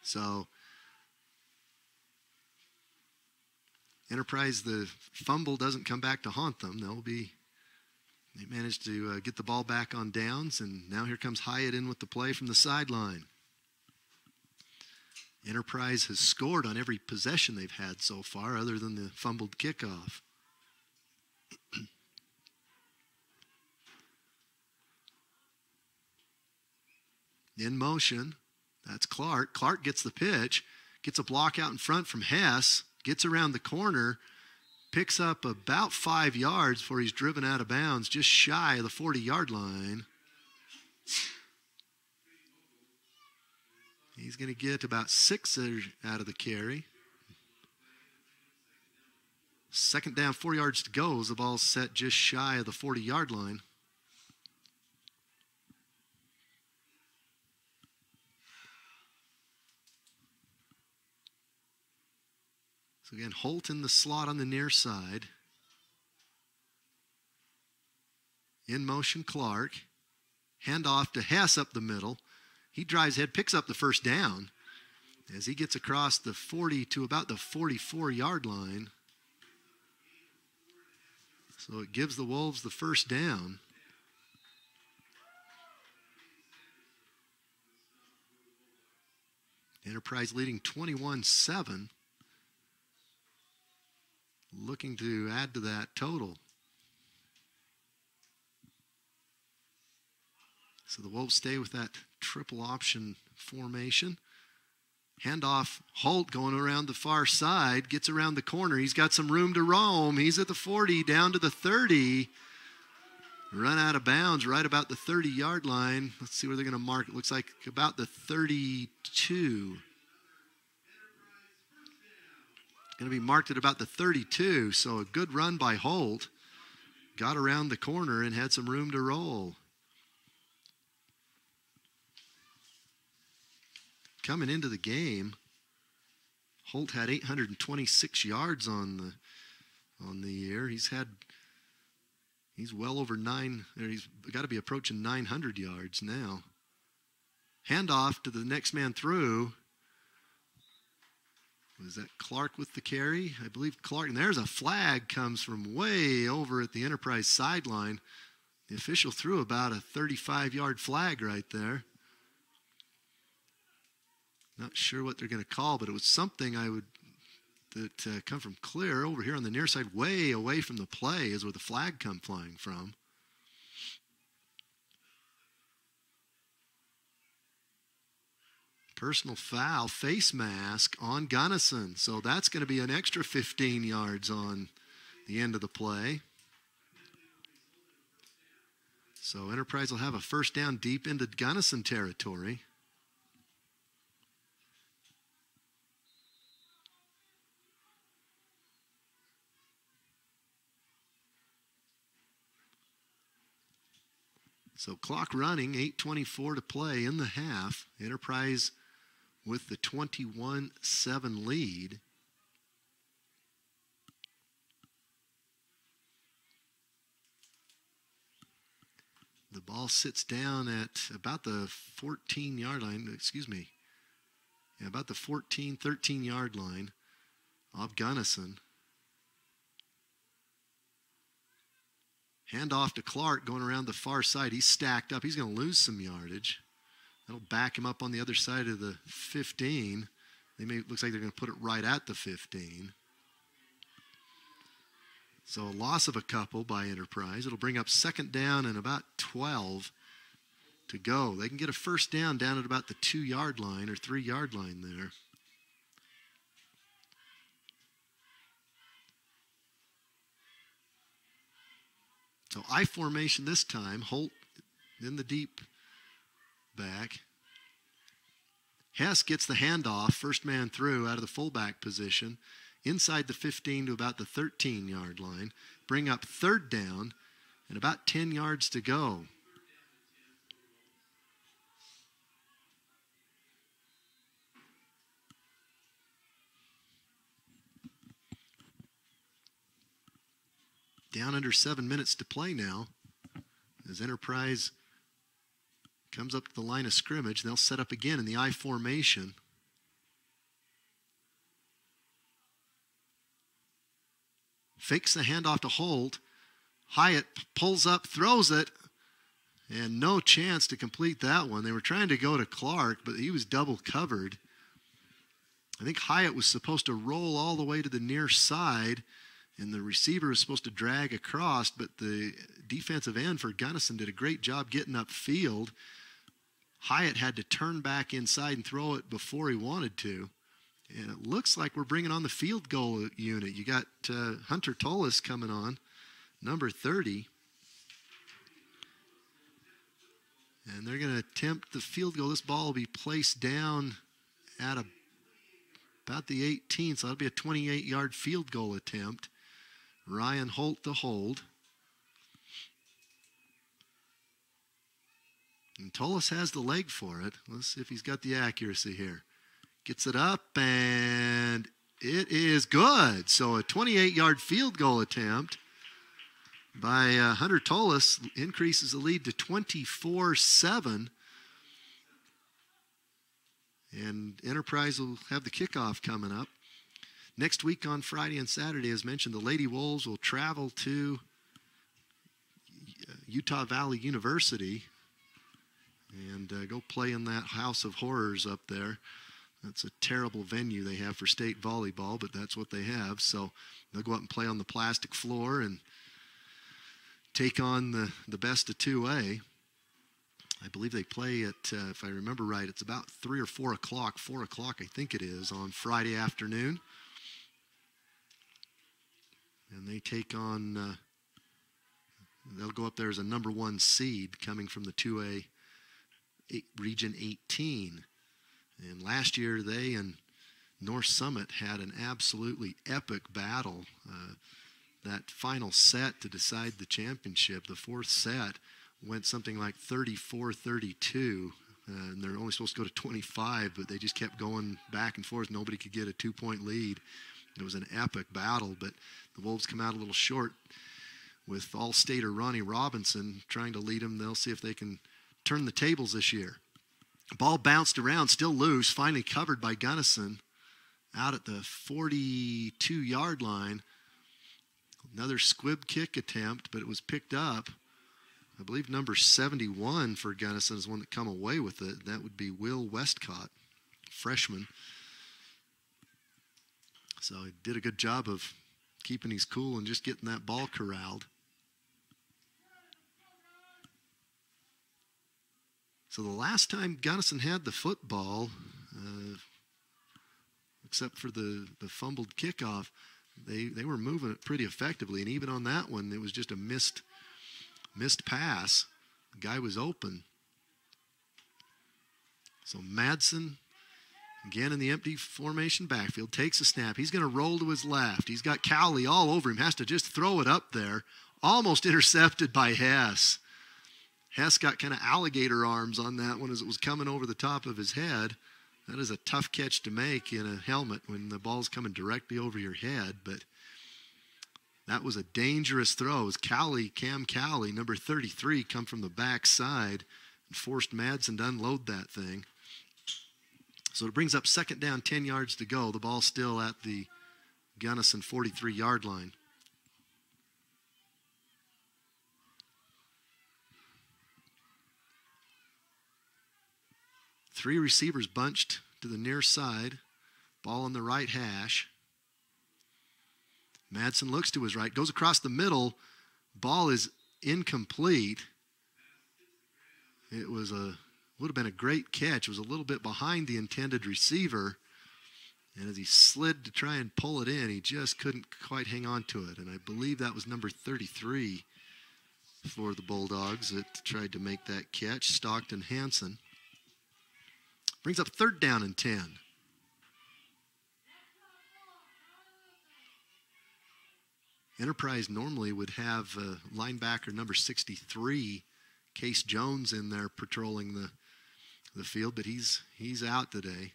So Enterprise, the fumble doesn't come back to haunt them. They managed to get the ball back on downs, and now here comes Hyatt in with the play from the sideline. Enterprise has scored on every possession they've had so far other than the fumbled kickoff. In motion, That's Clark. Clark gets the pitch, gets a block out in front from Hess, gets around the corner, picks up about 5 yards before he's driven out of bounds, just shy of the 40-yard line. He's going to get about 6 out of the carry. Second down, 4 yards to go as the ball's set just shy of the 40-yard line. So again, Holt in the slot on the near side. In motion, Clark. Handoff to Hess up the middle. He drives ahead, picks up the first down as he gets across the 40 to about the 44-yard line. So it gives the Wolves the first down. Enterprise leading 21-7. Looking to add to that total. So the Wolves stay with that triple option formation. Handoff, Holt going around the far side, gets around the corner. He's got some room to roam. He's at the 40, down to the 30. Run out of bounds right about the 30-yard line. Let's see where they're going to mark. It looks like about the 32. Going to be marked at about the 32, so a good run by Holt. Got around the corner and had some room to roll. Coming into the game, Holt had 826 yards on the year. He's well over he's got to be approaching 900 yards now. Handoff to the next man through. Was that Clark with the carry? I believe Clark. And there's a flag comes from way over at the Enterprise sideline. The official threw about a 35-yard flag right there. Not sure what they're going to call, but it was something that come from clear over here on the near side, way away from the play is where the flag come flying from. Personal foul, face mask on Gunnison. So that's going to be an extra 15 yards on the end of the play. So Enterprise will have a first down deep into Gunnison territory. So clock running, 8:24 to play in the half. Enterprise with the 21-7 lead. The ball sits down at about the 14-yard line, about the 14, 13-yard line of Gunnison. Handoff to Clark going around the far side. He's stacked up. He's going to lose some yardage. That'll back him up on the other side of the 15. Looks like they're going to put it right at the 15. So a loss of a couple by Enterprise. It'll bring up second down and about 12 to go. They can get a first down at about the 2-yard line or 3-yard line there. So I formation this time. Holt in the deep back. Hess gets the handoff, first man through out of the fullback position, inside the 15 to about the 13-yard line. Bring up third down and about 10 yards to go. Down under 7 minutes to play now as Enterprise comes up to the line of scrimmage. They'll set up again in the I formation. Fakes the handoff to Holt. Hyatt pulls up, throws it, and no chance to complete that one. They were trying to go to Clark, but he was double covered. I think Hyatt was supposed to roll all the way to the near side, and the receiver was supposed to drag across, but the defensive end for Gunnison did a great job getting upfield. Hyatt had to turn back inside and throw it before he wanted to. And it looks like we're bringing on the field goal unit. You got Hunter Tullis coming on, number 30. And they're going to attempt the field goal. This ball will be placed down at about the 18, so that'll be a 28-yard field goal attempt. Ryan Holt to hold. And Tullis has the leg for it. Let's see if he's got the accuracy here. Gets it up, and it is good. So a 28-yard field goal attempt by Hunter Tullis increases the lead to 24-7. And Enterprise will have the kickoff coming up. Next week on Friday and Saturday, as mentioned, the Lady Wolves will travel to Utah Valley University and go play in that House of Horrors up there. That's a terrible venue they have for state volleyball, but that's what they have. So they'll go out and play on the plastic floor and take on the best of 2A. I believe they play at, if I remember right, it's about 3 or 4 o'clock. 4 o'clock, I think it is, on Friday afternoon. And they take on, they'll go up there as a number 1 seed coming from the 2A Region 18. And last year, they and North Summit had an absolutely epic battle. That final set to decide the championship, the 4th set, went something like 34-32. And they're only supposed to go to 25, but they just kept going back and forth. Nobody could get a 2-point lead. It was an epic battle, but the Wolves come out a little short with All-Stater Ronnie Robinson trying to lead them. They'll see if they can turn the tables this year. Ball bounced around, still loose, finally covered by Gunnison out at the 42-yard line. Another squib kick attempt, but it was picked up. I believe number 71 for Gunnison is one that come away with it. That would be Will Westcott, freshman. So he did a good job of keeping his cool and just getting that ball corralled. So the last time Gunnison had the football, except for the fumbled kickoff, they were moving it pretty effectively. And even on that one, it was just a missed pass. The guy was open. So Madsen, again in the empty formation backfield, takes a snap. He's going to roll to his left. He's got Cowley all over him. Has to just throw it up there. Almost intercepted by Hess. Hess got kind of alligator arms on that one as it was coming over the top of his head. That is a tough catch to make in a helmet when the ball's coming directly over your head, but that was a dangerous throw. It was Cam Cowley, number 33, come from the backside and forced Madsen to unload that thing. So it brings up 2nd down, 10 yards to go. The ball's still at the Gunnison 43-yard line. Three receivers bunched to the near side. Ball on the right hash. Madsen looks to his right, goes across the middle. Ball is incomplete. It would have been a great catch. It was a little bit behind the intended receiver. And as he slid to try and pull it in, he just couldn't quite hang on to it. And I believe that was number 33 for the Bulldogs that tried to make that catch, Stockton Hansen. Brings up 3rd down and 10. Enterprise normally would have linebacker number 63, Case Jones, in there patrolling the field, but he's out today.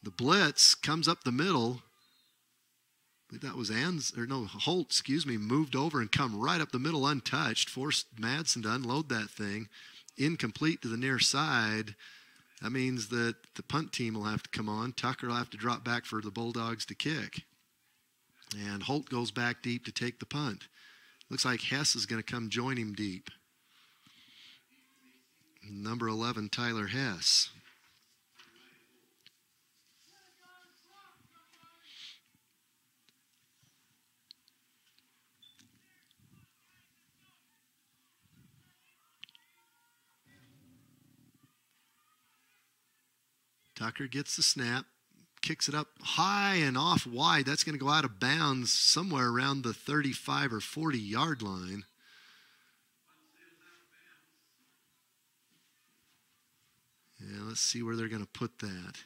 The blitz comes up the middle. I believe that was Holt, moved over and come right up the middle untouched, forced Madsen to unload that thing. Incomplete to the near side. That means that the punt team will have to come on. Tucker will have to drop back for the Bulldogs to kick. And Holt goes back deep to take the punt. Looks like Hess is going to come join him deep. Number 11, Tyler Hess. Tucker gets the snap, kicks it up high and off wide. That's going to go out of bounds somewhere around the 35 or 40-yard line. Yeah, let's see where they're going to put that.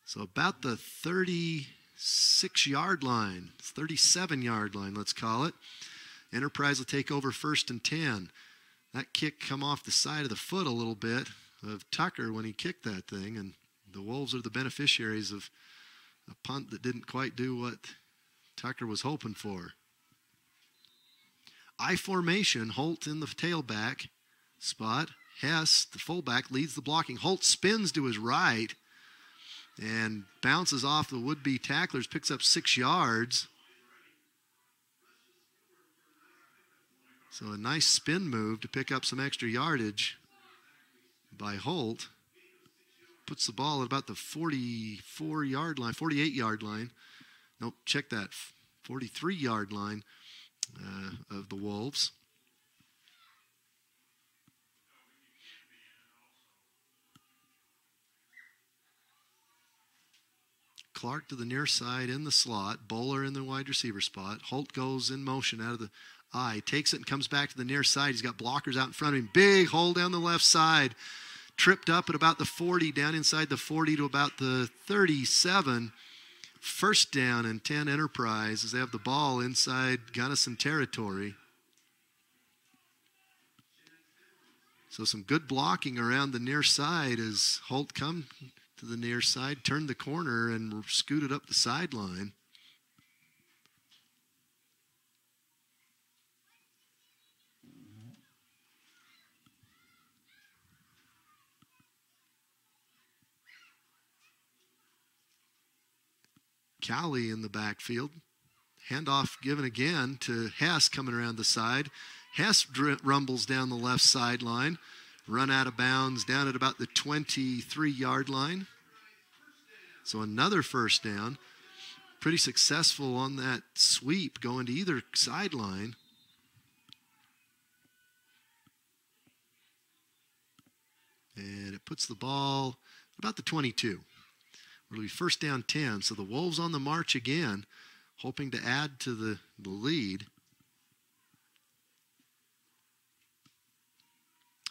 So about the 36-yard line, 37-yard line, let's call it. Enterprise will take over 1st and 10. That kick come off the side of the foot a little bit of Tucker when he kicked that thing, and the Wolves are the beneficiaries of a punt that didn't quite do what Tucker was hoping for. I formation, Holt in the tailback spot. Hess, the fullback, leads the blocking. Holt spins to his right and bounces off the would-be tacklers, picks up 6 yards. So a nice spin move to pick up some extra yardage by Holt. Puts the ball at about the 44-yard line, 48-yard line. Nope, check that, 43-yard line of the Wolves. Clark to the near side in the slot. Bowler in the wide receiver spot. Holt goes in motion out of the eye. Takes it and comes back to the near side. He's got blockers out in front of him. Big hole down the left side. Tripped up at about the 40, down inside the 40 to about the 37. 1st down and 10 Enterprise as they have the ball inside Gunnison territory. So some good blocking around the near side as Holt come to the near side, turned the corner, and scooted up the sideline. Cowley in the backfield. Handoff given again to Hess coming around the side. Hess rumbles down the left sideline. Run out of bounds down at about the 23-yard line. So another 1st down. Pretty successful on that sweep going to either sideline. And it puts the ball about the 22. It'll be 1st down 10. So the Wolves on the march again, hoping to add to the lead.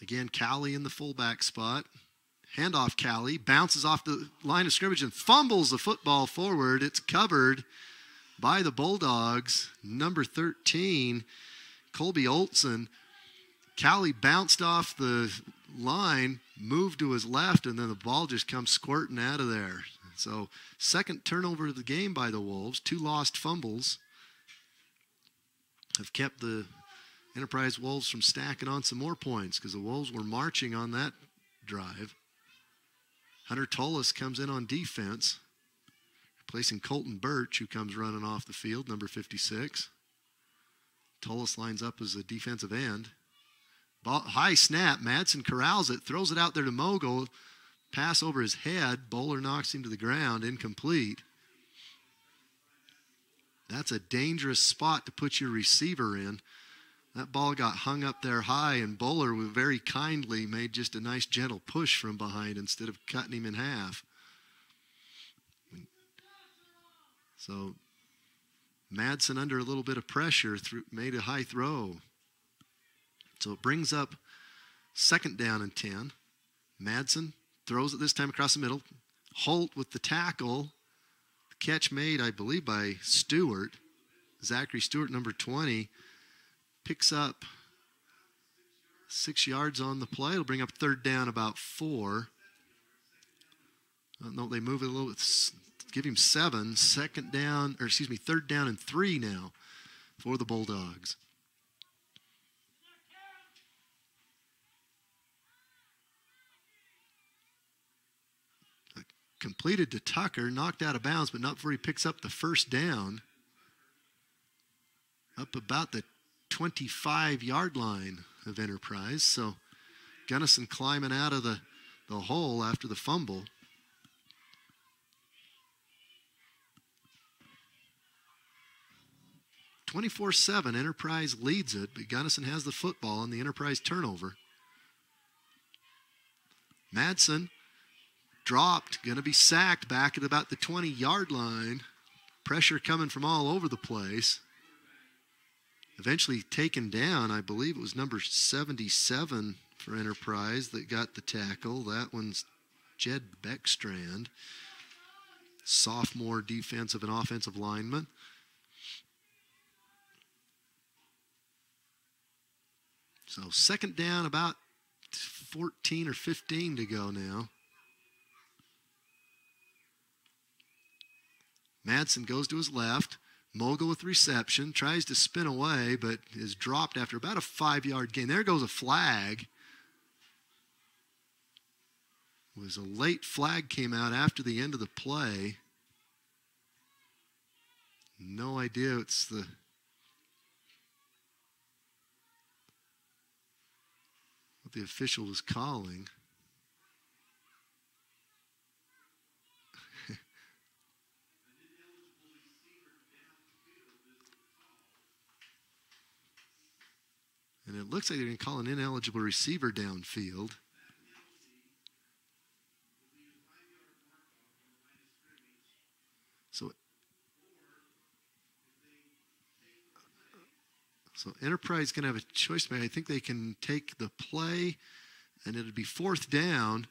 Again, Cowley in the fullback spot. Handoff Cowley, bounces off the line of scrimmage and fumbles the football forward. It's covered by the Bulldogs. Number 13, Colby Olson. Cowley bounced off the line, moved to his left, and then the ball just comes squirting out of there. So 2nd turnover of the game by the Wolves. 2 lost fumbles have kept the Enterprise Wolves from stacking on some more points because the Wolves were marching on that drive. Hunter Tolis comes in on defense, replacing Colton Birch, who comes running off the field, number 56. Tolis lines up as a defensive end. Ball, high snap. Madsen corrals it, throws it out there to Mogul. Pass over his head. Bowler knocks him to the ground, incomplete. That's a dangerous spot to put your receiver in. That ball got hung up there high, and Bowler very kindly made just a nice gentle push from behind instead of cutting him in half. So Madsen, under a little bit of pressure, made a high throw. So it brings up 2nd down and 10. Madsen throws it this time across the middle. Holt with the tackle. The catch made, I believe, by Stewart. Zachary Stewart, number 20. Picks up 6 yards on the play. It'll bring up 3rd down, about 4. No, they move it a little bit. Give him 7. 3rd down and 3 now for the Bulldogs. Completed to Tucker, knocked out of bounds, but not before he picks up the 1st down. Up about the 25-yard line of Enterprise. So Gunnison climbing out of the hole after the fumble. (24-7), Enterprise leads it, but Gunnison has the football on the Enterprise turnover. Madsen dropped, going to be sacked back at about the 20-yard line. Pressure coming from all over the place. Eventually taken down. I believe it was number 77 for Enterprise that got the tackle. That one's Jed Beckstrand, sophomore defensive and offensive lineman. So second down, about 14 or 15 to go now. Madsen goes to his left. Mogul with reception, tries to spin away, but is dropped after about a 5-yard gain. There goes a flag. It was a late flag came out after the end of the play. No idea it's what the official was calling. And it looks like they're going to call an ineligible receiver downfield. So Enterprise is going to have a choice to make. I think they can take the play, and it would be fourth down,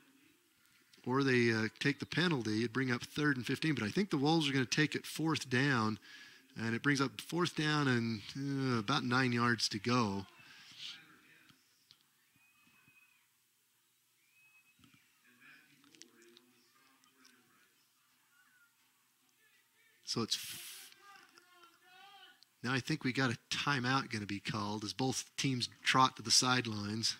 or they take the penalty. It'd bring up 3rd and 15. But I think the Wolves are going to take it fourth down, and it brings up fourth down and about 9 yards to go. So it's now I think we got a timeout going to be called as both teams trot to the sidelines.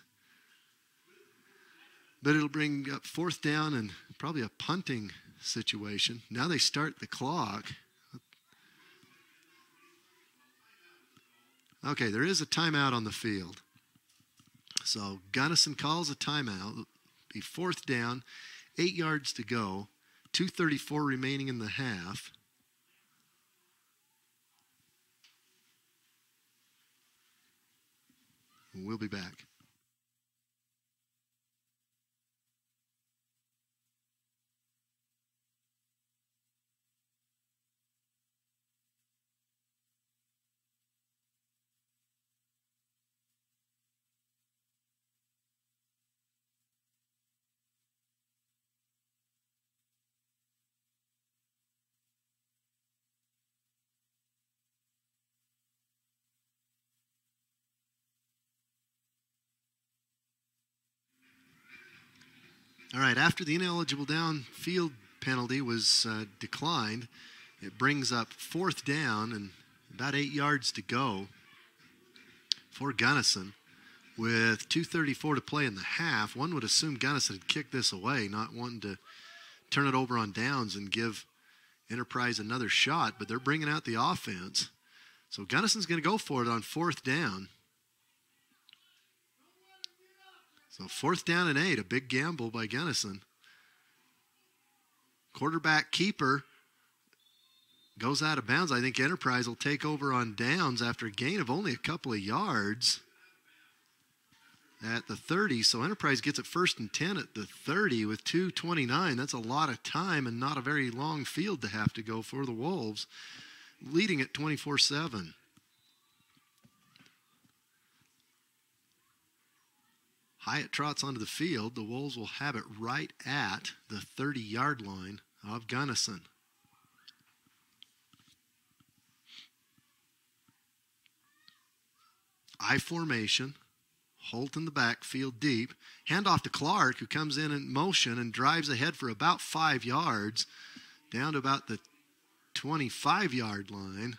But it'll bring up fourth down and probably a punting situation. Now they start the clock. Okay, there is a timeout on the field. So Gunnison calls a timeout. It'll be fourth down, 8 yards to go, 2:34 remaining in the half. We'll be back. All right, after the ineligible downfield penalty was declined, it brings up fourth down and about 8 yards to go for Gunnison. With 2:34 to play in the half, one would assume Gunnison had kicked this away, not wanting to turn it over on downs and give Enterprise another shot, but they're bringing out the offense. So Gunnison's going to go for it on fourth down. So fourth down and 8, a big gamble by Gunnison. Quarterback keeper goes out of bounds. I think Enterprise will take over on downs after a gain of only a couple of yards at the 30. So Enterprise gets it 1st and 10 at the 30 with 2:29. That's a lot of time and not a very long field to have to go for the Wolves, leading at 24-7. Hyatt trots onto the field. The Wolves will have it right at the 30-yard line of Gunnison. I formation. Holt in the backfield deep. Handoff to Clark, who comes in motion and drives ahead for about 5 yards, down to about the 25-yard line.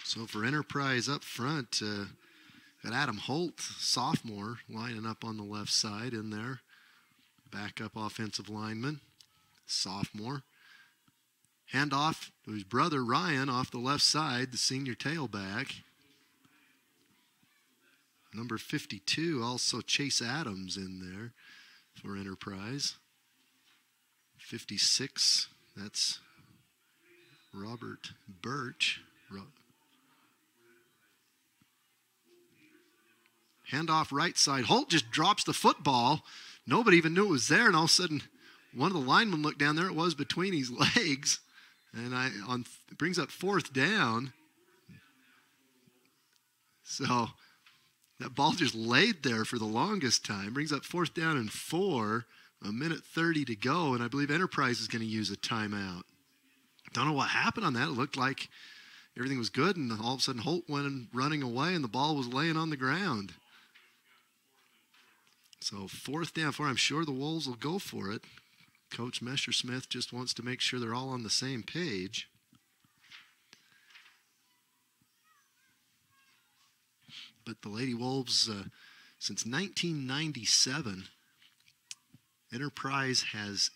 So for Enterprise up front, got Adam Holt, sophomore, lining up on the left side in there. Backup offensive lineman, sophomore. Handoff to his brother Ryan off the left side, the senior tailback. Number 52, also Chase Adams in there for Enterprise. 56, that's Robert Birch. Handoff right side. Holt just drops the football. Nobody even knew it was there, and all of a sudden, one of the linemen looked down there. It was between his legs, and it brings up 4th down. So that ball just laid there for the longest time. Brings up 4th down and 4, 1:30 to go, and I believe Enterprise is going to use a timeout. Don't know what happened on that. It looked like everything was good, and all of a sudden Holt went running away, and the ball was laying on the ground. So 4th down, 4. I'm sure the Wolves will go for it. Coach Messersmith just wants to make sure they're all on the same page. But the Lady Wolves, since 1997, Enterprise has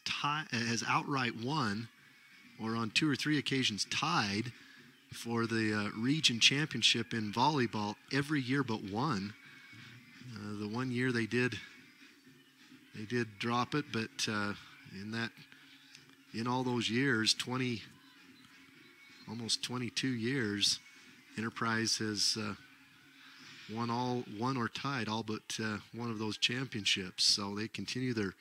outright won, or on 2 or 3 occasions tied, for the region championship in volleyball every year but one. The one year they did drop it, but in all those years, almost 22 years, Enterprise has won or tied all but one of those championships. So they continue their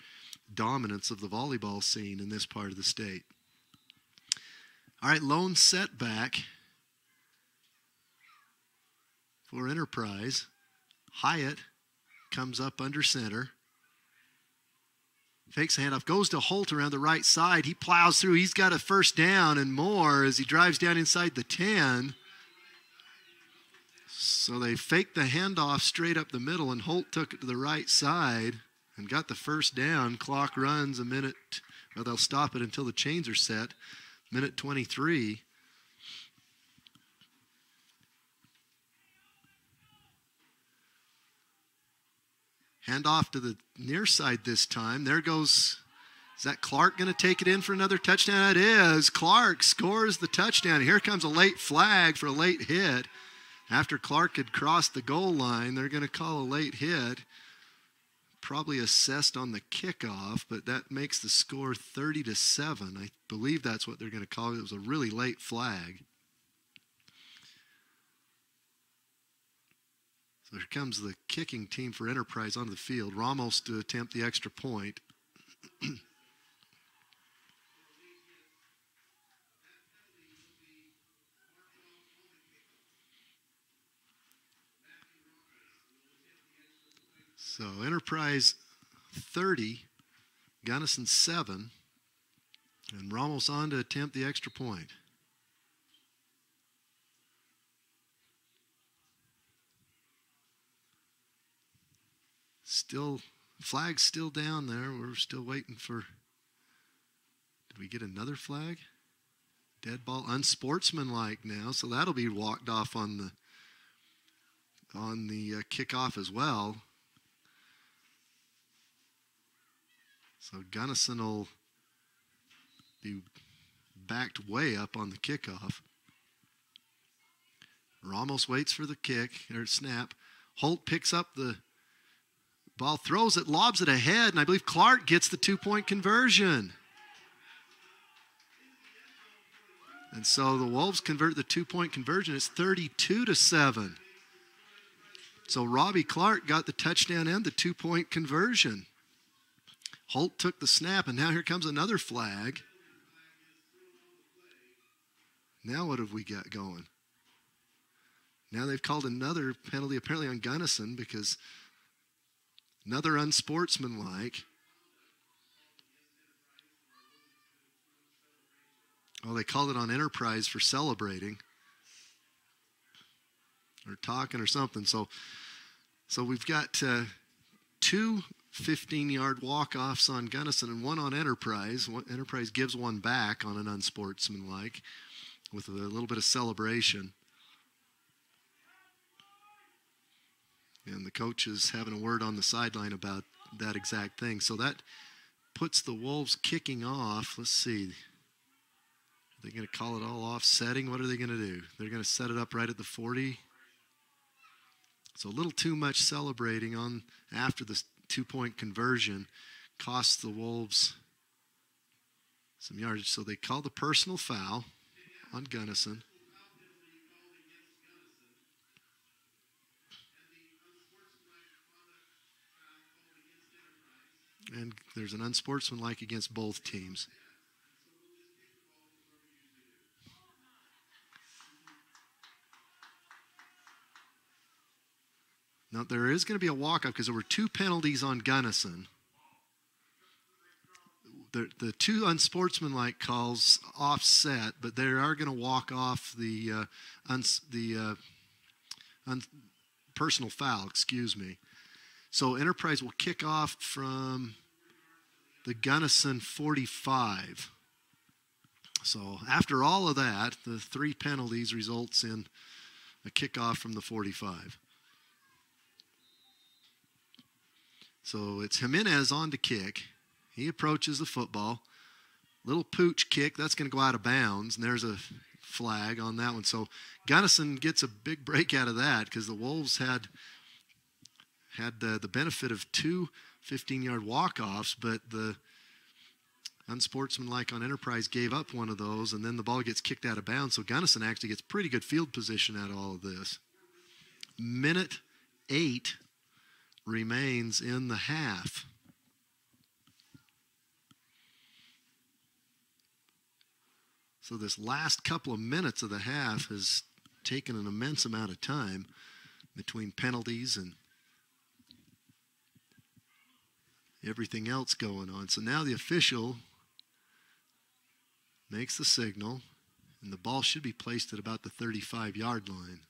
dominance of the volleyball scene in this part of the state. All right, lone setback for Enterprise. Hyatt comes up under center. Fakes a handoff, goes to Holt around the right side. He plows through. He's got a 1st down and more as he drives down inside the 10. So they faked the handoff straight up the middle, and Holt took it to the right side and got the 1st down. Clock runs a minute. Well, they'll stop it until the chains are set. Minute 23. Handoff to the near side this time. There goes, is that Clark going to take it in for another touchdown? It is. Clark scores the touchdown. Here comes a late flag for a late hit. After Clark had crossed the goal line, they're going to call a late hit. Probably assessed on the kickoff, but that makes the score 30-7. I believe that's what they're going to call it. It was a really late flag. So here comes the kicking team for Enterprise onto the field. Ramos to attempt the extra point. So Enterprise 30, Gunnison 7, and Ramos on to attempt the extra point. Still, flag's still down there. We're still waiting for, did we get another flag? Dead ball, unsportsmanlike now, so that'll be walked off on the kickoff as well. So Gunnison will be backed way up on the kickoff. Ramos waits for the kick, or snap. Holt picks up the ball, throws it, lobs it ahead, and I believe Clark gets the 2-point conversion. And so the Wolves convert the 2-point conversion. It's 32-7. So Robbie Clark got the touchdown and the 2-point conversion. Holt took the snap, and now here comes another flag. Now what have we got going? Now they've called another penalty apparently on Gunnison because another unsportsmanlike. Oh, they called it on Enterprise for celebrating or talking or something. So we've got two 15-yard walk-offs on Gunnison and one on Enterprise. Enterprise gives one back on an unsportsmanlike with a little bit of celebration. And the coach is having a word on the sideline about that exact thing. So that puts the Wolves kicking off. Let's see. Are they going to call it all offsetting? What are they going to do? They're going to set it up right at the 40. So a little too much celebrating on after the 2-point conversion costs the Wolves some yardage. So they call the personal foul on Gunnison. and there's an unsportsmanlike against both teams. Now, there is going to be a walk-off because there were 2 penalties on Gunnison. The 2 unsportsmanlike calls offset, but they are going to walk off the personal foul, excuse me. So Enterprise will kick off from the Gunnison 45. So after all of that, the 3 penalties results in a kickoff from the 45. So it's Jimenez on to kick. He approaches the football. Little pooch kick, that's going to go out of bounds, and there's a flag on that one. So Gunnison gets a big break out of that because the Wolves had the benefit of 2 15-yard walk-offs, but the unsportsmanlike on Enterprise gave up one of those, and then the ball gets kicked out of bounds. So Gunnison actually gets pretty good field position out of all of this. Minute 8 remains in the half. So this last couple of minutes of the half has taken an immense amount of time between penalties and everything else going on. So now the official makes the signal, and the ball should be placed at about the 35-yard line.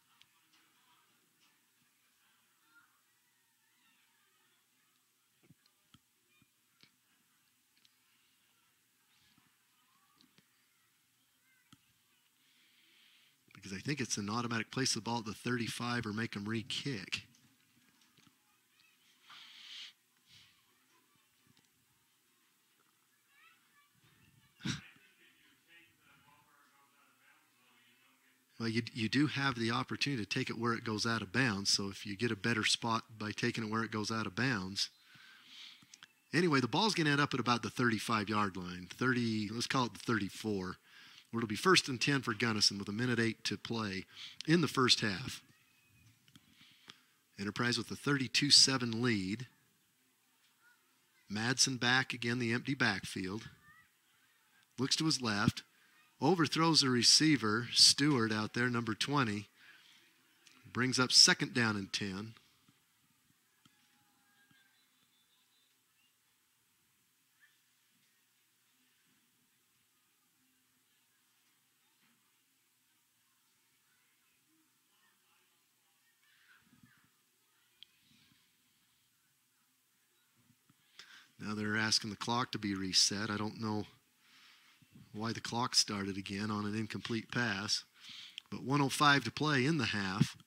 Because I think it's an automatic place the ball at the 35 or make them re-kick. Well, you do have the opportunity to take it where it goes out of bounds, so if you get a better spot by taking it where it goes out of bounds. Anyway, the ball's going to end up at about the 35-yard line, let's call it the 34. Where it'll be 1st and 10 for Gunnison with 1:08 to play in the first half. Enterprise with a 32-7 lead. Madsen back again, the empty backfield. Looks to his left. Overthrows the receiver, Stewart out there, number 20. Brings up 2nd down and 10. Now they're asking the clock to be reset. I don't know why the clock started again on an incomplete pass. But 1:05 to play in the half.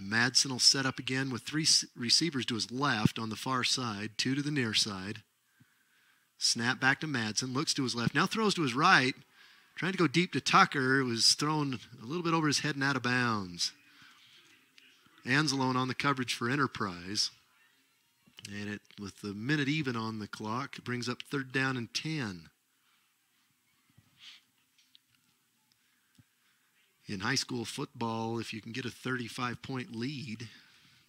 Madsen will set up again with 3 receivers to his left on the far side, 2 to the near side. Snap back to Madsen, looks to his left, now throws to his right. Trying to go deep to Tucker. It was thrown a little bit over his head and out of bounds. Anzalone on the coverage for Enterprise. And with the minute even on the clock, it brings up 3rd down and 10. In high school football, if you can get a 35-point lead,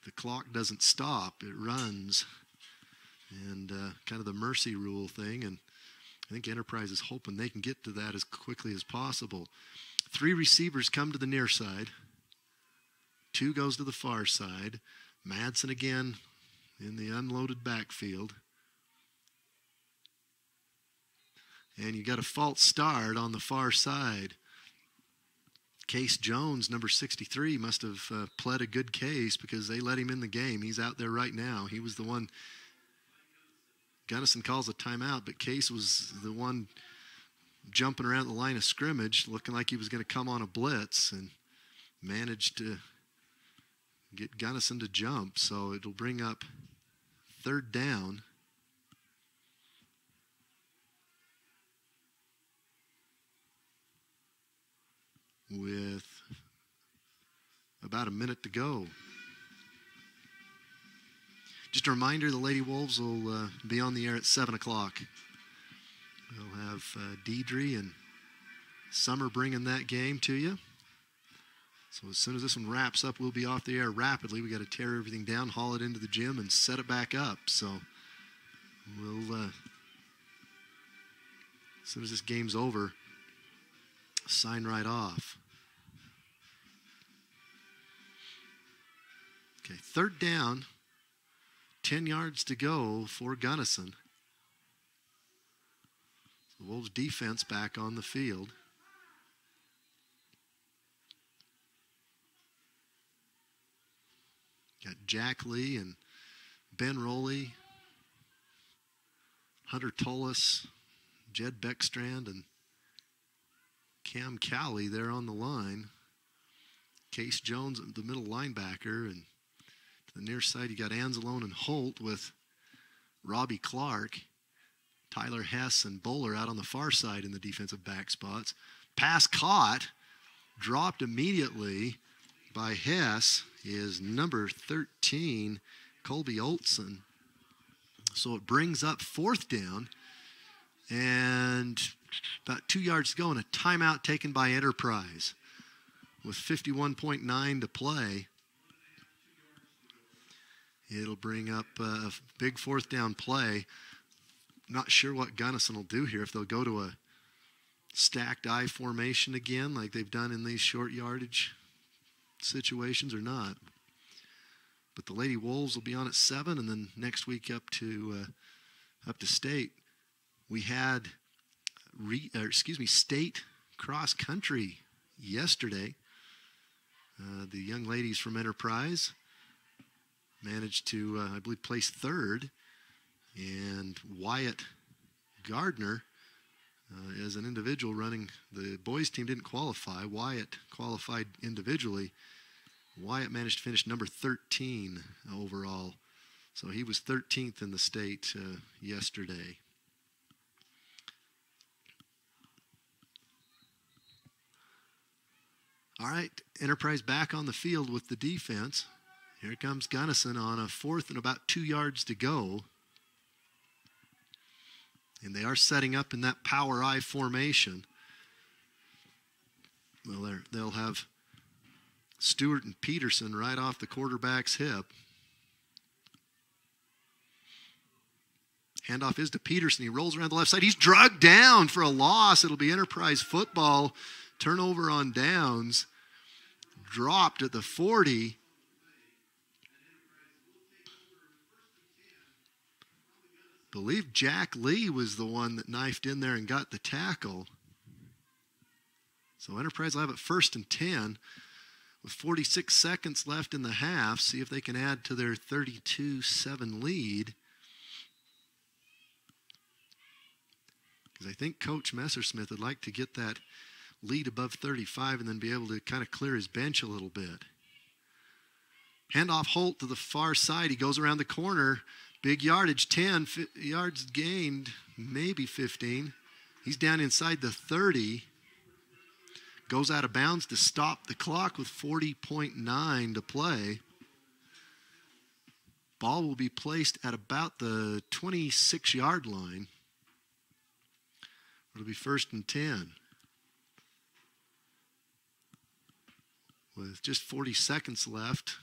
the clock doesn't stop. It runs. And kind of the mercy rule thing. And I think Enterprise is hoping they can get to that as quickly as possible. 3 receivers come to the near side. 2 goes to the far side. Madsen again in the unloaded backfield. And you got a false start on the far side. Case Jones, number 63, must have pled a good case because they let him in the game. He's out there right now. He was the one. Gunnison calls a timeout, but Case was the one jumping around the line of scrimmage, looking like he was going to come on a blitz, and managed to get Gunnison to jump. So it'll bring up 3rd down. With about a minute to go. Just a reminder, the Lady Wolves will be on the air at 7 o'clock. We'll have Deidre and Summer bringing that game to you. So as soon as this one wraps up, we'll be off the air rapidly. We got to tear everything down, haul it into the gym, and set it back up. So we'll, as soon as this game's over, sign right off. Okay, third down, 10 yards to go for Gunnison. The Wolves defense back on the field. Got Jack Lee and Ben Rowley, Hunter Tullis, Jed Beckstrand, and Cam Cowley there on the line. Case Jones, the middle linebacker, and to the near side you got Anzalone and Holt with Robbie Clark, Tyler Hess and Bowler out on the far side in the defensive back spots. Pass caught, dropped immediately by Hess is number 13, Colby Olson. So it brings up fourth down and about 2 yards to go and a timeout taken by Enterprise with 51.9 to play. It'll bring up a big fourth down play. Not sure what Gunnison will do here, if they'll go to a stacked I formation again like they've done in these short yardage situations or not. But the Lady Wolves will be on at 7, and then next week up to state. We had state cross country yesterday. The young ladies from Enterprise managed to, I believe, place third. And Wyatt Gardner is an individual running. The boys team didn't qualify. Wyatt qualified individually. Wyatt managed to finish number 13 overall. So he was 13th in the state yesterday. All right, Enterprise back on the field with the defense. Here comes Gunnison on a fourth and about 2 yards to go. And they are setting up in that power I formation. Well, they'll have Stewart and Peterson right off the quarterback's hip. Handoff is to Peterson. He rolls around the left side. He's drugged down for a loss. It'll be Enterprise football. Turnover on downs. Dropped at the 40. Believe Jack Lee was the one that knifed in there and got the tackle. So Enterprise will have it first and 10 with 46 seconds left in the half. See if they can add to their 32-7 lead. Because I think Coach Messersmith would like to get that lead above 35 and then be able to kind of clear his bench a little bit. Handoff Holt to the far side. He goes around the corner. Big yardage, 10 yards gained, maybe 15. He's down inside the 30. Goes out of bounds to stop the clock with 40.9 to play. Ball will be placed at about the 26-yard line. It'll be first and 10. With just 40 seconds left,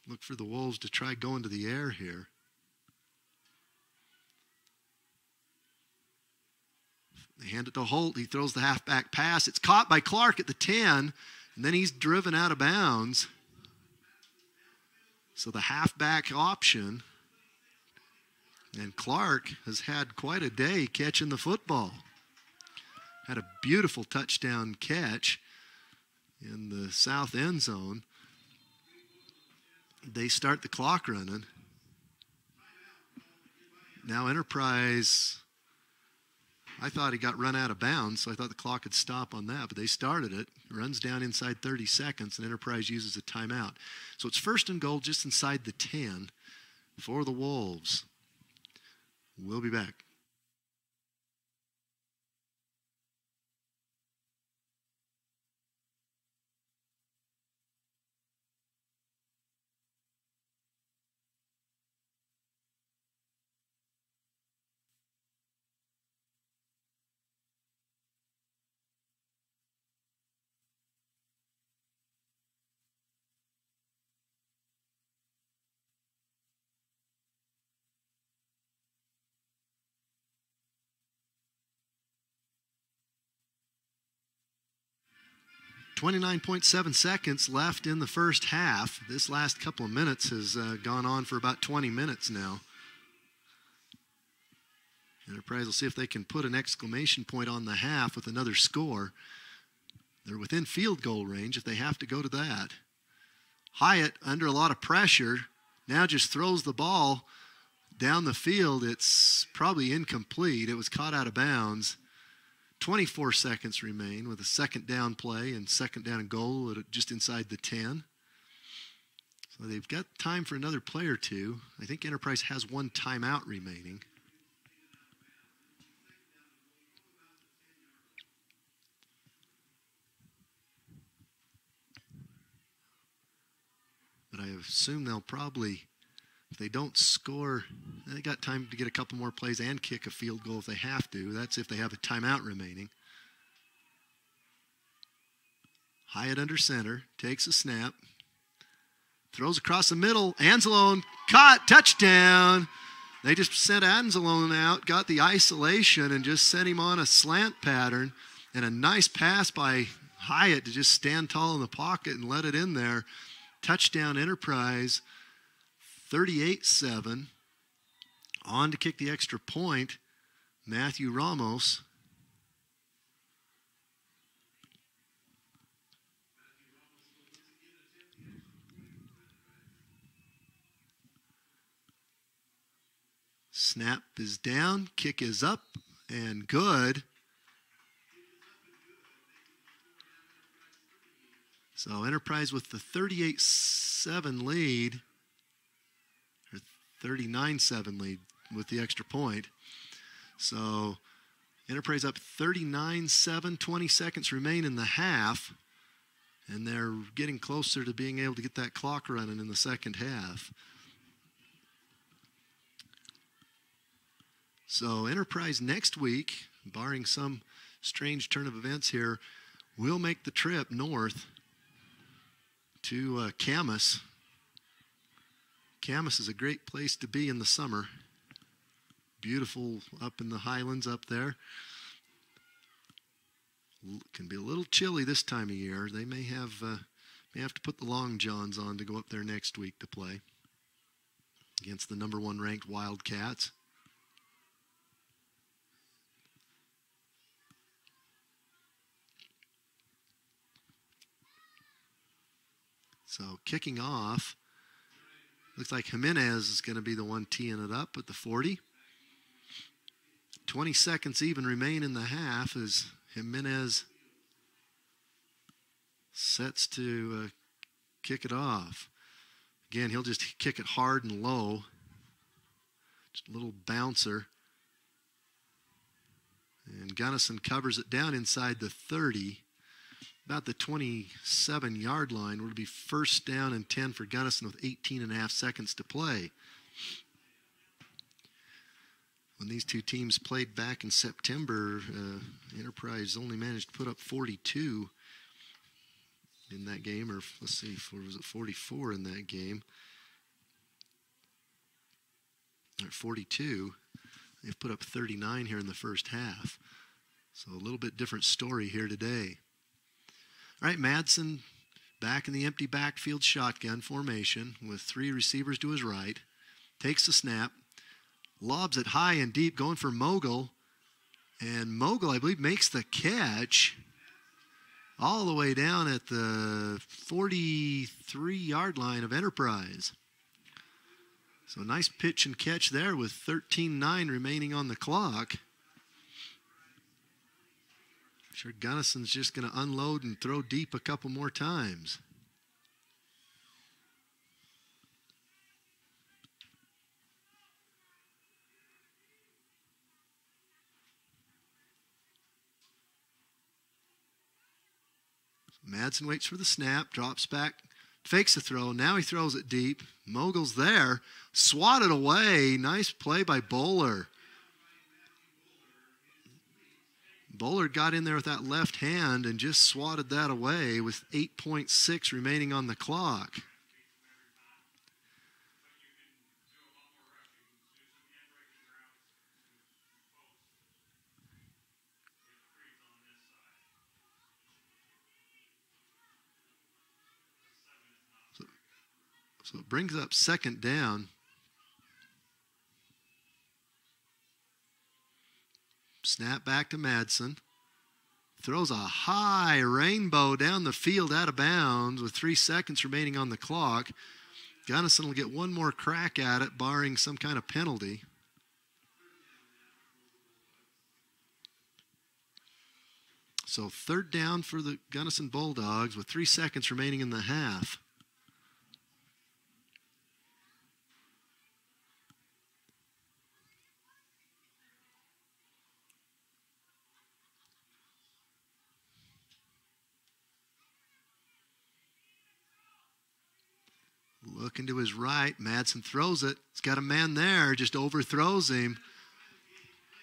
look for the Wolves to try going to the air here. They hand it to Holt. He throws the halfback pass. It's caught by Clark at the 10, and then he's driven out of bounds. So the halfback option. And Clark has had quite a day catching the football. Had a beautiful touchdown catch in the south end zone. They start the clock running. Now Enterprise, I thought he got run out of bounds, so I thought the clock would stop on that, but they started it. It runs down inside 30 seconds, and Enterprise uses a timeout. So it's first and goal just inside the 10 for the Wolves. We'll be back. 29.7 seconds left in the first half. This last couple of minutes has gone on for about 20 minutes now. Enterprise will see if they can put an exclamation point on the half with another score. They're within field goal range if they have to go to that. Hyatt, under a lot of pressure, now just throws the ball down the field. It's probably incomplete. It was caught out of bounds. 24 seconds remain with a second down play and second down and goal just inside the 10. So they've got time for another play or two. I think Enterprise has one timeout remaining. But I assume they'll probably, if they don't score, they got time to get a couple more plays and kick a field goal if they have to. That's if they have a timeout remaining. Hyatt under center, takes a snap, throws across the middle. Anzalone caught, touchdown. They just sent Anzalone out, got the isolation, and just sent him on a slant pattern. And a nice pass by Hyatt to just stand tall in the pocket and let it in there. Touchdown Enterprise, 38-7. On to kick the extra point, Matthew Ramos. Snap is down, kick is up, and good. So Enterprise with the 38-7 lead, or 39-7 lead with the extra point. So Enterprise up 39-7, 20 seconds remain in the half, and they're getting closer to being able to get that clock running in the second half. So Enterprise next week, barring some strange turn of events here, will make the trip north to Camas. Camas is a great place to be in the summer. Beautiful up in the highlands up there. Can be a little chilly this time of year. They may have to put the long johns on to go up there next week to play against the number 1 ranked Wildcats. So kicking off, looks like Jimenez is going to be the one teeing it up at the 40. 20 seconds even remain in the half as Jimenez sets to kick it off. Again, he'll just kick it hard and low. Just a little bouncer. And Gunnison covers it down inside the 30. About the 27-yard line. Would be first down and 10 for Gunnison with 18.5 seconds to play. When these two teams played back in September, Enterprise only managed to put up 42 in that game, or let's see, was it 44 in that game? Or 42. They've put up 39 here in the first half. So a little bit different story here today. All right, Madsen back in the empty backfield shotgun formation with 3 receivers to his right. Takes the snap. Lobs it high and deep, going for Mogul. And Mogul, I believe, makes the catch all the way down at the 43-yard line of Enterprise. So nice pitch and catch there with 13-9 remaining on the clock. Sure, Gunnison's just going to unload and throw deep a couple more times. Madsen waits for the snap, drops back, fakes the throw. Now he throws it deep. Mogul's there, swatted away. Nice play by Bowler. Bowler got in there with that left hand and just swatted that away with 8.6 remaining on the clock. So it brings up second down. Snap back to Madsen. Throws a high rainbow down the field out of bounds with 3 seconds remaining on the clock. Gunnison will get one more crack at it, barring some kind of penalty. So third down for the Gunnison Bulldogs with 3 seconds remaining in the half. Looking to his right, Madsen throws it. He's got a man there, just overthrows him.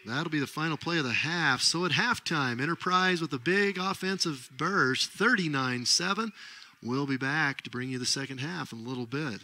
That'll be the final play of the half. So at halftime, Enterprise with a big offensive burst, 39-7. We'll be back to bring you the second half in a little bit.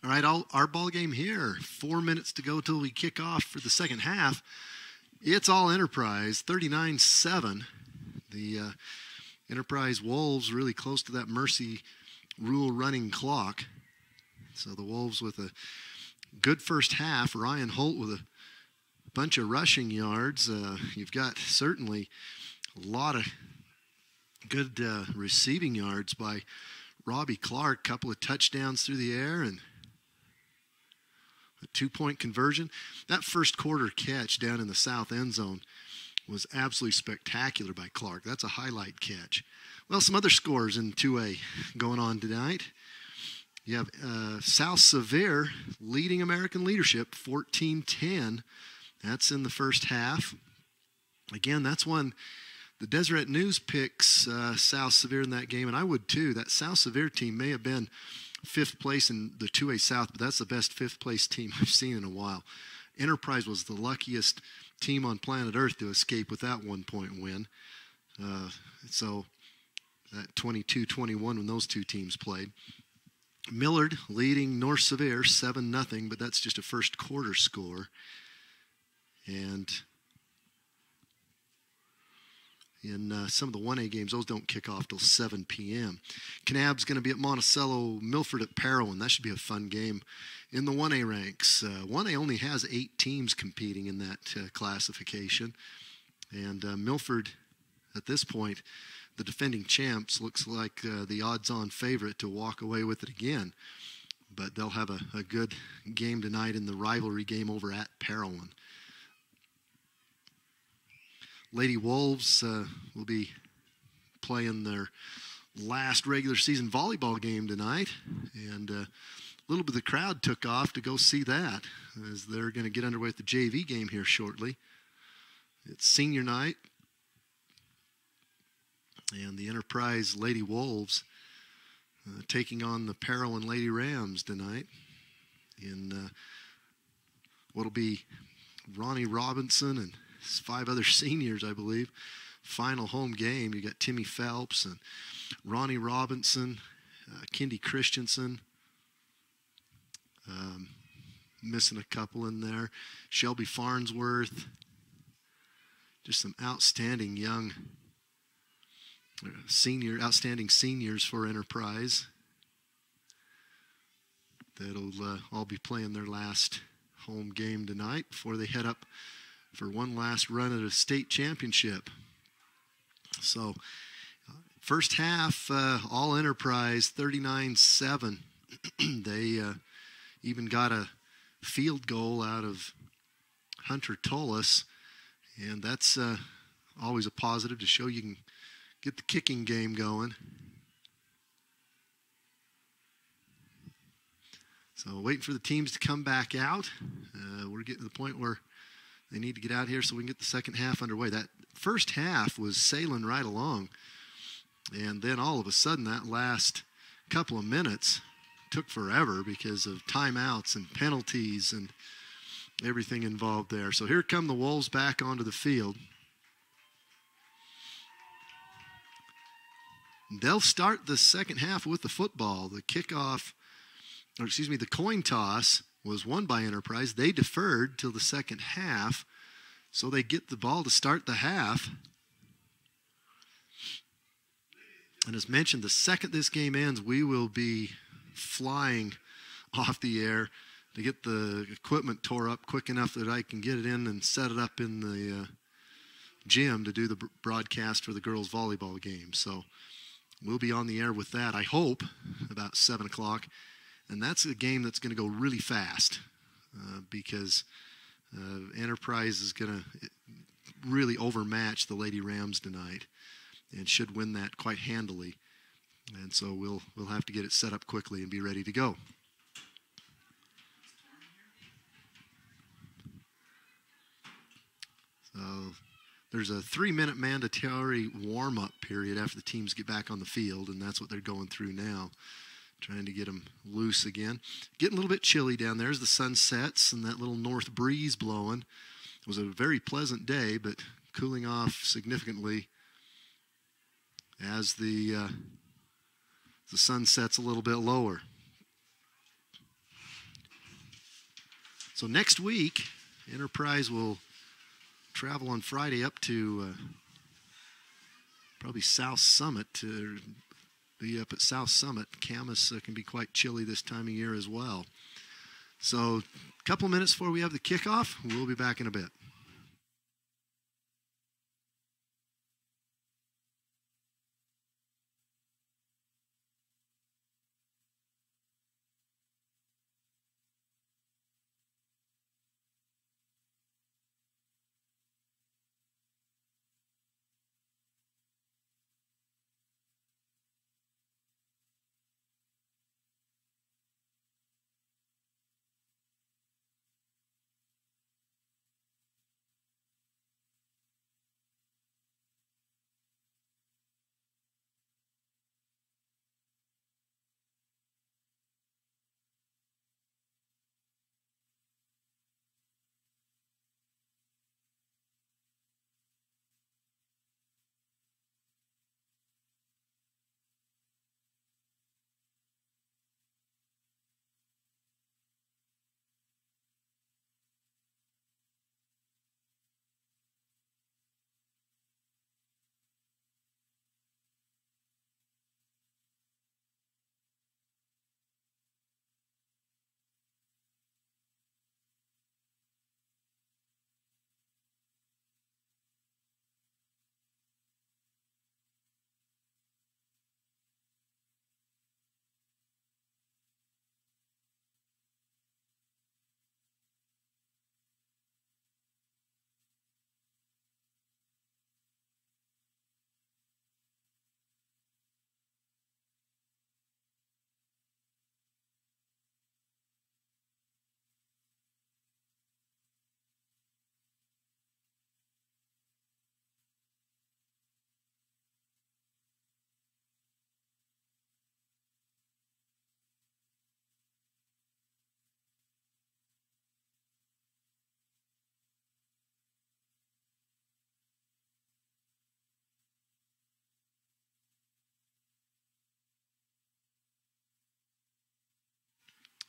All right, our ball game here. 4 minutes to go till we kick off for the second half. It's all Enterprise, 39-7. The Enterprise Wolves really close to that mercy rule running clock. So the Wolves with a good first half. Ryan Holt with a bunch of rushing yards. You've got certainly a lot of good receiving yards by Robbie Clark. Couple of touchdowns through the air and a 2-point conversion. That first quarter catch down in the south end zone was absolutely spectacular by Clark. That's a highlight catch. Well, some other scores in 2A going on tonight. You have South Sevier leading American Leadership 14-10. That's in the first half. Again, that's one the Deseret News picks South Sevier in that game, and I would too. That South Sevier team may have been 5th place in the 2A South, but that's the best 5th place team I've seen in a while. Enterprise was the luckiest team on planet Earth to escape with that 1-point win. So that 22-21 when those two teams played. Millard leading North Sevier 7-0, but that's just a first quarter score. And in some of the 1A games, those don't kick off till 7 p.m. Kanab's going to be at Monticello, Milford at Parowan. That should be a fun game in the 1A ranks. 1A only has 8 teams competing in that classification. And Milford, at this point, the defending champs, looks like the odds-on favorite to walk away with it again. But they'll have a good game tonight in the rivalry game over at Parowan. Lady Wolves will be playing their last regular season volleyball game tonight. And a little bit of the crowd took off to go see that as they're going to get underway with the JV game here shortly. It's senior night. And the Enterprise Lady Wolves taking on the Parowan Lady Rams tonight in what'll be Ronnie Robinson and 5 other seniors, I believe. Final home game. You got Timmy Phelps and Ronnie Robinson, Kendi Christensen. Missing a couple in there. Shelby Farnsworth. Just some outstanding young outstanding seniors for Enterprise that'll all be playing their last home game tonight before they head up for one last run at a state championship. So first half, all Enterprise 39-7. They even got a field goal out of Hunter Tullis, and that's always a positive to show you can get the kicking game going. So waiting for the teams to come back out. We're getting to the point where they need to get out here so we can get the second half underway. That first half was sailing right along. And then all of a sudden that last couple of minutes took forever because of timeouts and penalties and everything involved there. So here come the Wolves back onto the field. They'll start the second half with the football. The coin toss was won by Enterprise. They deferred till the second half, so they get the ball to start the half. And as mentioned, the second this game ends, we will be flying off the air to get the equipment tore up quick enough that I can get it in and set it up in the gym to do the broadcast for the girls' volleyball game. So we'll be on the air with that, I hope, about 7 o'clock. And that's a game that's going to go really fast because Enterprise is going to really overmatch the Lady Rams tonight and should win that quite handily. And so we'll have to get it set up quickly and be ready to go. So there's a 3-minute mandatory warm-up period after the teams get back on the field, and that's what they're going through now, trying to get them loose again. Getting a little bit chilly down there as the sun sets and that little north breeze blowing. It was a very pleasant day, but cooling off significantly as the sun sets a little bit lower. So next week, Enterprise will travel on Friday up to probably South Summit to be up at South Summit. Camas can be quite chilly this time of year as well. So a couple minutes before we have the kickoff, we'll be back in a bit.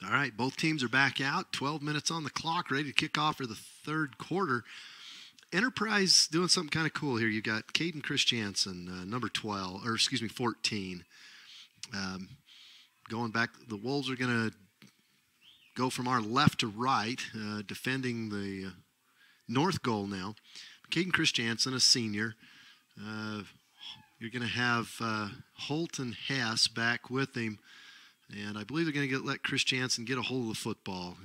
All right, both teams are back out. 12 minutes on the clock, ready to kick off for the third quarter. Enterprise doing something kind of cool here. You got Caden Christiansen, number 14. Going back, the Wolves are going to go from our left to right, defending the north goal now. Caden Christiansen, a senior. You're going to have Holt and Hess back with him. And I believe they're going to let Christiansen get a hold of the football.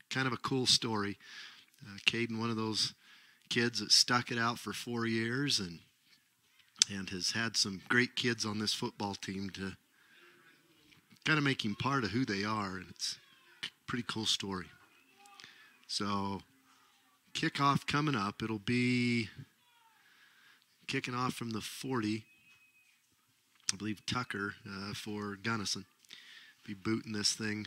Kind of a cool story. Caden, one of those kids that stuck it out for 4 years and has had some great kids on this football team to kind of make him part of who they are. And it's a pretty cool story. So kickoff coming up. It'll be kicking off from the 40. I believe Tucker for Gunnison. Be booting this thing.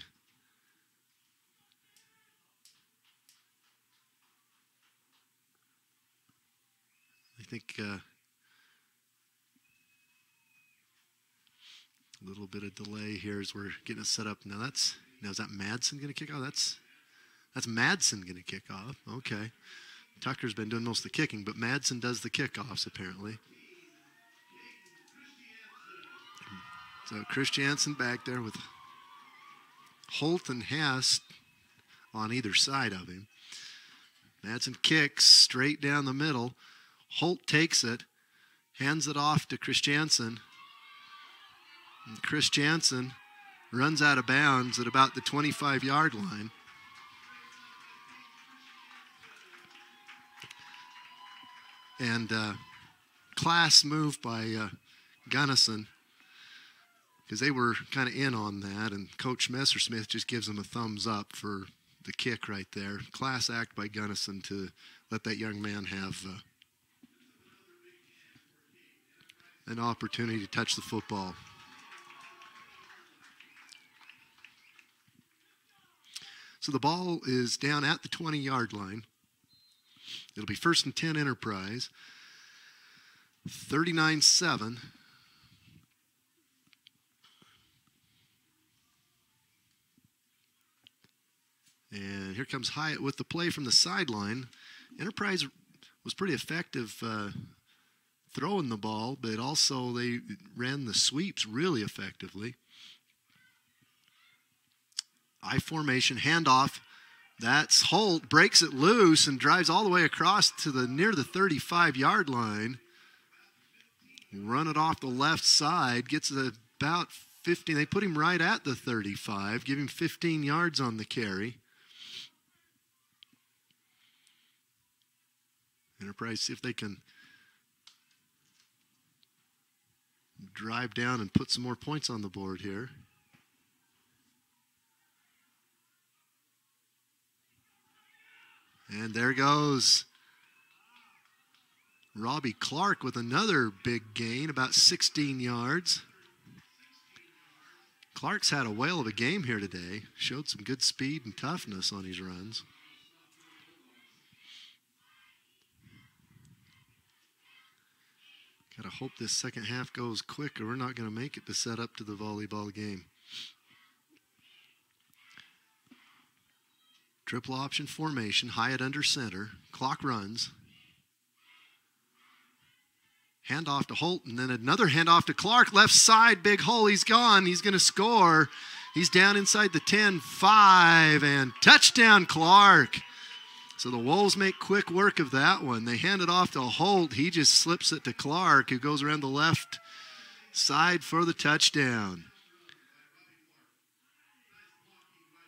I think a little bit of delay here as we're getting it set up. Now is that Madsen going to kick off? That's Madsen going to kick off. Okay. Tucker's been doing most of the kicking, but Madsen does the kickoffs apparently. So Christiansen back there with Holt and Hess on either side of him. Madsen kicks straight down the middle. Holt takes it, hands it off to Christiansen. And Christiansen runs out of bounds at about the 25-yard line. And class move by Gunnison, because they were kind of in on that, and Coach Messersmith just gives them a thumbs up for the kick right there. Class act by Gunnison to let that young man have an opportunity to touch the football. So the ball is down at the 20-yard line. It'll be 1st and 10 Enterprise. 39-7. And here comes Hyatt with the play from the sideline. Enterprise was pretty effective throwing the ball, but also they ran the sweeps really effectively. I formation, handoff. That's Holt, breaks it loose and drives all the way across to near the 35-yard line. Run it off the left side, gets about 15. They put him right at the 35, give him 15 yards on the carry. Enterprise, see if they can drive down and put some more points on the board here. And there goes Robbie Clark with another big gain, about 16 yards. Clark's had a whale of a game here today. Showed some good speed and toughness on his runs. Got to hope this second half goes quick or we're not going to make it to set up to the volleyball game. Triple option formation, Hyatt under center. Clock runs. Handoff to Holt, and then another handoff to Clark. Left side, big hole. He's gone. He's going to score. He's down inside the 10-5, and touchdown, Clark. So the Wolves make quick work of that one. They hand it off to Holt. He just slips it to Clark, who goes around the left side for the touchdown.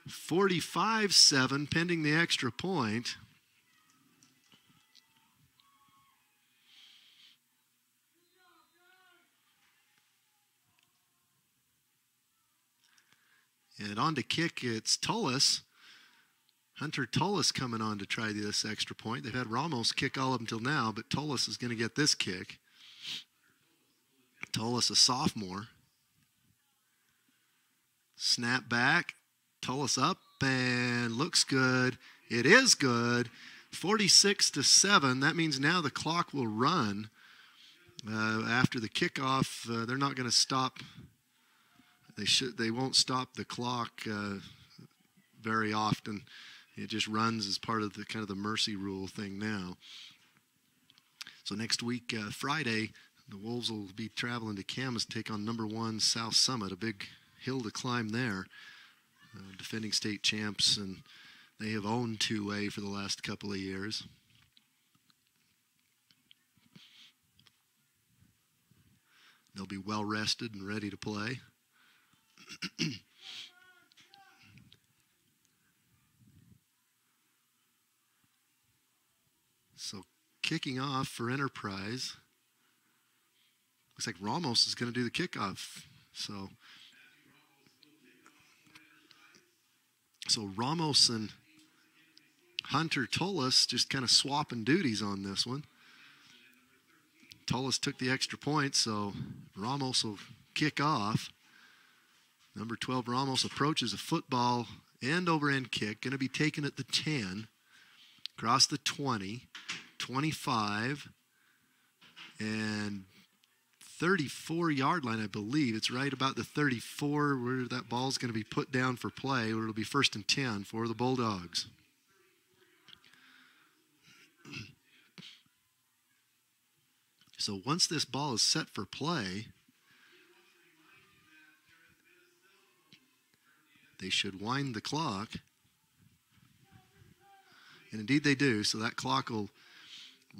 45-7, pending the extra point. And on to kick, it's Tullis. Hunter Tullis coming on to try this extra point. They've had Ramos kick all up until now, but Tullis is going to get this kick. Tullis, a sophomore. Snap back. Tullis up and looks good. It is good. 46-7. That means now the clock will run. After the kickoff, they're not going to stop. They won't stop the clock very often. It just runs as part of the kind of the mercy rule thing now. So next week, Friday, the Wolves will be traveling to Camas to take on #1 South Summit, a big hill to climb there. Defending state champs, and they have owned 2A for the last couple of years. They'll be well rested and ready to play. So kicking off for Enterprise. Looks like Ramos is going to do the kickoff. So Ramos and Hunter Tullis just kind of swapping duties on this one. Tullis took the extra point, so Ramos will kick off. Number 12, Ramos approaches a football end-over-end kick. Going to be taken at the 10, across the 20, 25, and 34-yard line, I believe. It's right about the 34 where that ball's going to be put down for play, where it'll be 1st and 10 for the Bulldogs. So once this ball is set for play, they should wind the clock. And indeed they do. So that clock will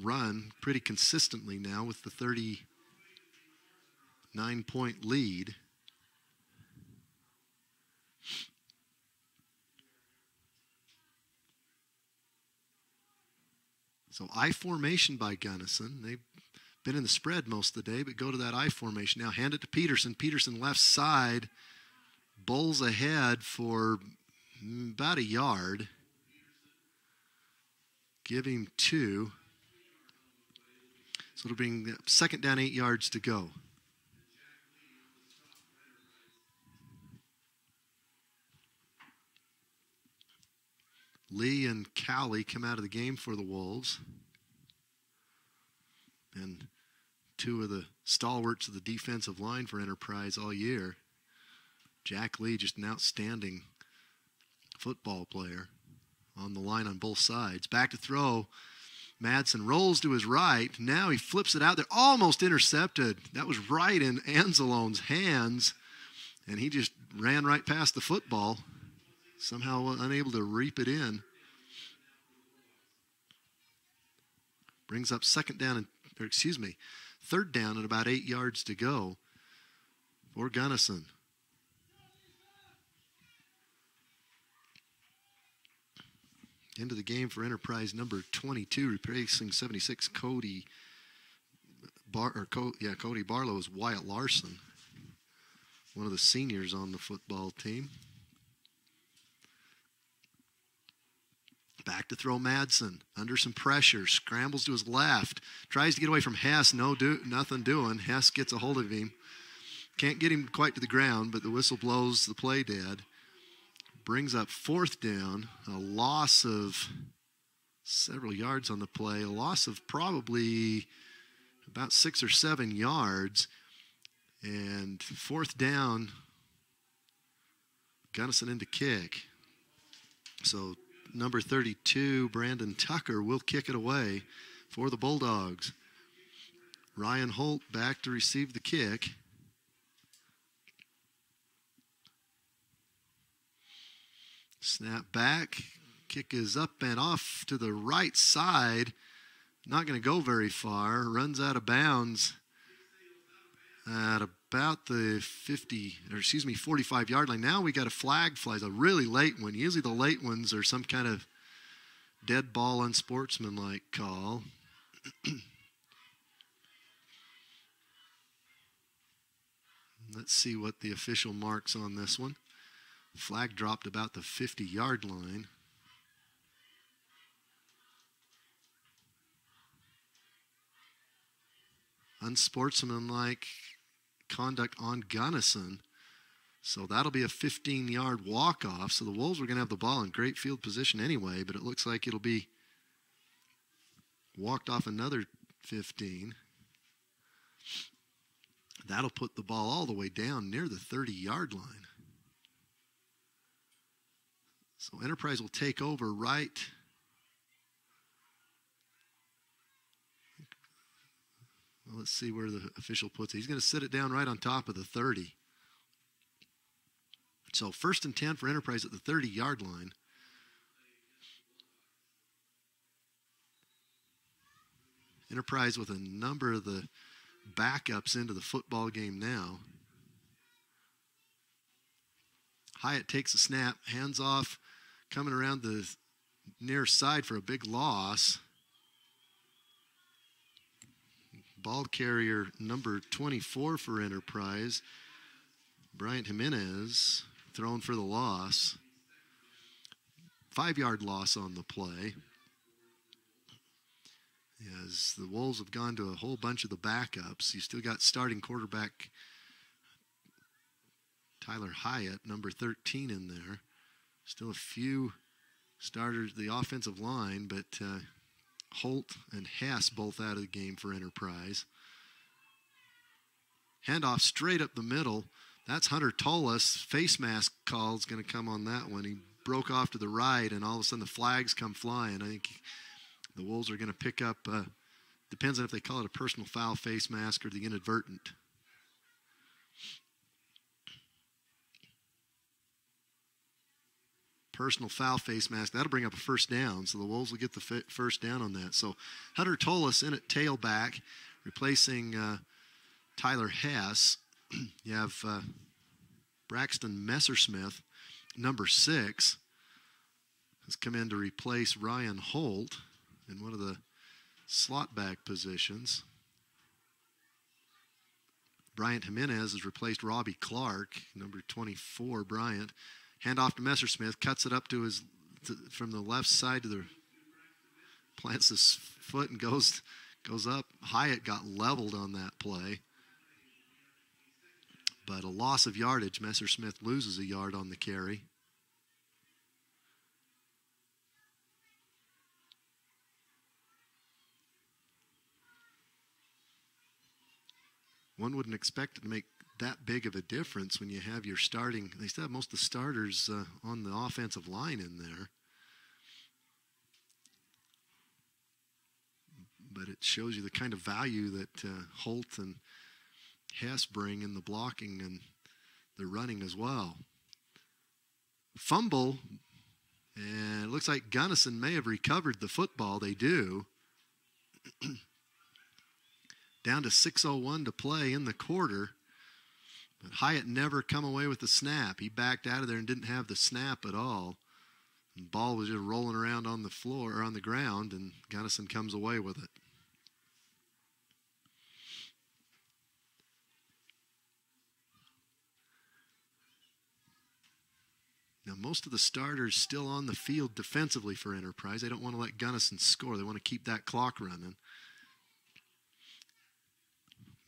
run pretty consistently now with the 39-point lead. So I formation by Gunnison. They've been in the spread most of the day, but go to that I formation. Now hand it to Peterson. Peterson left side. Bowls ahead for about a yard. Give him 2. So it'll bring 2nd down, 8 yards to go. Lee and Cowley come out of the game for the Wolves. And 2 of the stalwarts of the defensive line for Enterprise all year. Jack Lee, just an outstanding football player. on the line on both sides. Back to throw. Madsen rolls to his right. Now he flips it out there. Almost intercepted. That was right in Anzalone's hands. And he just ran right past the football. Somehow unable to reap it in. Brings up third down and about 8 yards to go for Gunnison. Into the game for Enterprise number 22, replacing 76, Cody Barlow is Wyatt Larson, one of the seniors on the football team. Back to throw Madsen, under some pressure, scrambles to his left, tries to get away from Hess, nothing doing. Hess gets a hold of him. Can't get him quite to the ground, but the whistle blows the play dead. Brings up fourth down, a loss of several yards on the play, a loss of probably about 6 or 7 yards. And fourth down, Gunnison into kick. So number 32, Brandon Tucker, will kick it away for the Bulldogs. Ryan Holt back to receive the kick. Snap back. Kick is up and off to the right side. Not going to go very far. Runs out of bounds at about the 45-yard line. Now we got a flag flies, a really late one. Usually the late ones are some kind of dead ball unsportsmanlike call. Let's see what the official marks on this one. Flag dropped about the 50-yard line. Unsportsmanlike conduct on Gunnison. So that'll be a 15-yard walk-off. So the Wolves are going to have the ball in great field position anyway, but it looks like it'll be walked off another 15. That'll put the ball all the way down near the 30-yard line. So Enterprise will take over right. Well, let's see where the official puts it. He's going to sit it down right on top of the 30. So 1st and 10 for Enterprise at the 30-yard line. Enterprise with a number of the backups into the football game now. Hyatt takes a snap, hands off, coming around the near side for a big loss. Ball carrier number 24 for Enterprise, Bryant Jimenez, thrown for the loss. 5-yard loss on the play. As the Wolves have gone to a whole bunch of the backups. You still got starting quarterback Tyler Hyatt, number 13 in there. Still a few starters, the offensive line, but Holt and Hess both out of the game for Enterprise. Handoff straight up the middle. That's Hunter Tolis. Face mask call is going to come on that one. He broke off to the right, and all of a sudden the flags come flying. I think the Wolves are going to pick up, depends on if they call it a personal foul, face mask, or the inadvertent. Personal foul, face mask. That'll bring up a first down, so the Wolves will get the first down on that. So Hunter Tolis in at tailback, replacing Tyler Hess. You have Braxton Messersmith, number 6, has come in to replace Ryan Holt in one of the slot back positions. Bryant Jimenez has replaced Robbie Clark, number 24, Bryant. Handoff to Messersmith, cuts it up to from the left side to the, plants his foot and goes up. Hyatt got leveled on that play. But a loss of yardage. Messersmith loses a yard on the carry. One wouldn't expect it to make that big of a difference when you have your starting. They still have most of the starters on the offensive line in there. shows you the kind of value that Holt and Hess bring in the blocking and the running as well. Fumble, and it looks like Gunnison may have recovered the football. They do. Down to 6:01 to play in the quarter. But Hyatt never come away with the snap. He backed out of there and didn't have the snap at all. The ball was just rolling around on the floor or on the ground, and Gunnison comes away with it. Now, most of the starters still on the field defensively for Enterprise. They don't want to let Gunnison score. They want to keep that clock running.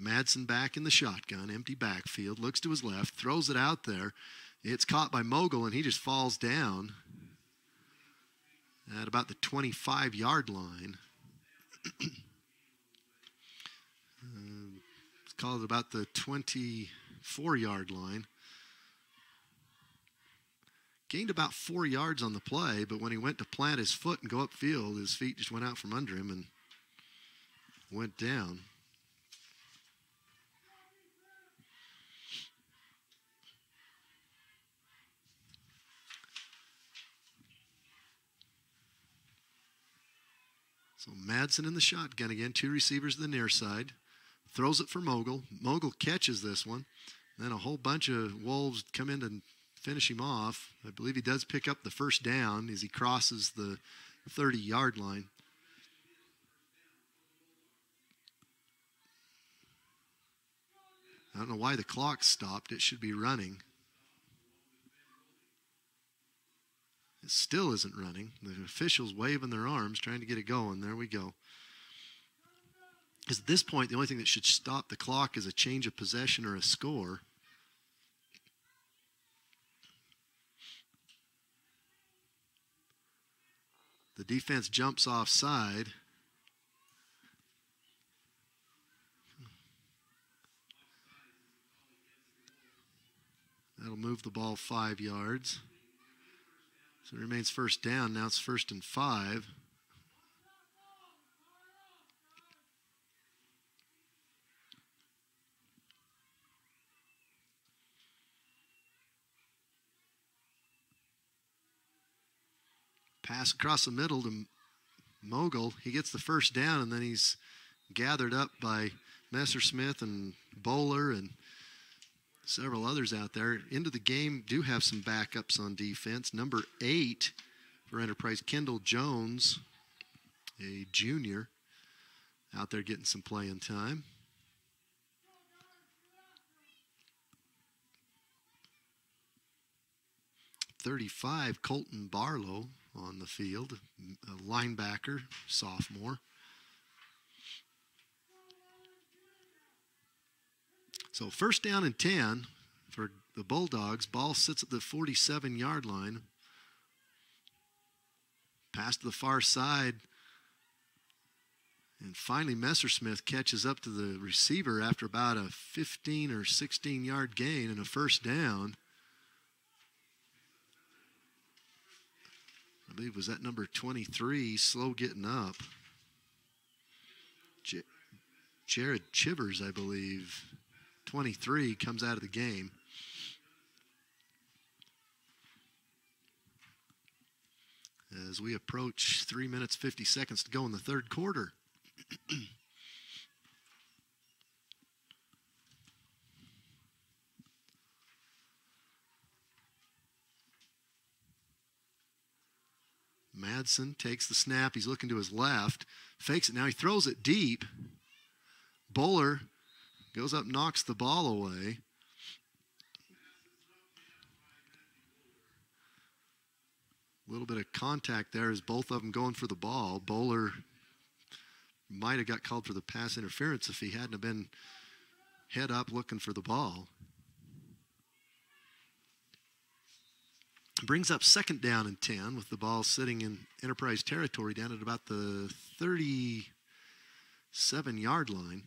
Madsen back in the shotgun, empty backfield, looks to his left, throws it out there. It's caught by Mogul, and he just falls down at about the 25-yard line. Let's call it about the 24-yard line. Gained about 4 yards on the play, but when he went to plant his foot and go upfield, his feet just went out from under him and went down. So Madsen in the shotgun again, 2 receivers to the near side. Throws it for Mogul. Mogul catches this one. Then a whole bunch of Wolves come in and finish him off. I believe he does pick up the first down as he crosses the 30-yard line. I don't know why the clock stopped. It should be running. It still isn't running. The officials waving their arms, trying to get it going. There we go. Because at this point, the only thing that should stop the clock is a change of possession or a score. The defense jumps offside. That'll move the ball 5 yards. So it remains first down. Now it's 1st and 5. Pass across the middle to Mogul. He gets the first down, and then he's gathered up by Messersmith and Bowler and several others out there. Into the game, do have some backups on defense. Number 8 for Enterprise, Kendall Jones, a junior, out there getting some playing time. .35, Colton Barlow on the field, a linebacker, sophomore. So 1st down and 10 for the Bulldogs. Ball sits at the 47-yard line. Pass to the far side. And finally, Messersmith catches up to the receiver after about a 15 or 16-yard gain and a 1st down. I believe was that number 23, slow getting up. Jared Chivers, I believe. 23 comes out of the game. As we approach 3 minutes, 50 seconds to go in the 3rd quarter. Madsen takes the snap. He's looking to his left. Fakes it now. He throws it deep. Bowler goes up, knocks the ball away. A little bit of contact there as both of them going for the ball. Bowler might have got called for the pass interference if he hadn't have been head up looking for the ball. Brings up 2nd down and 10 with the ball sitting in Enterprise territory down at about the 37-yard line.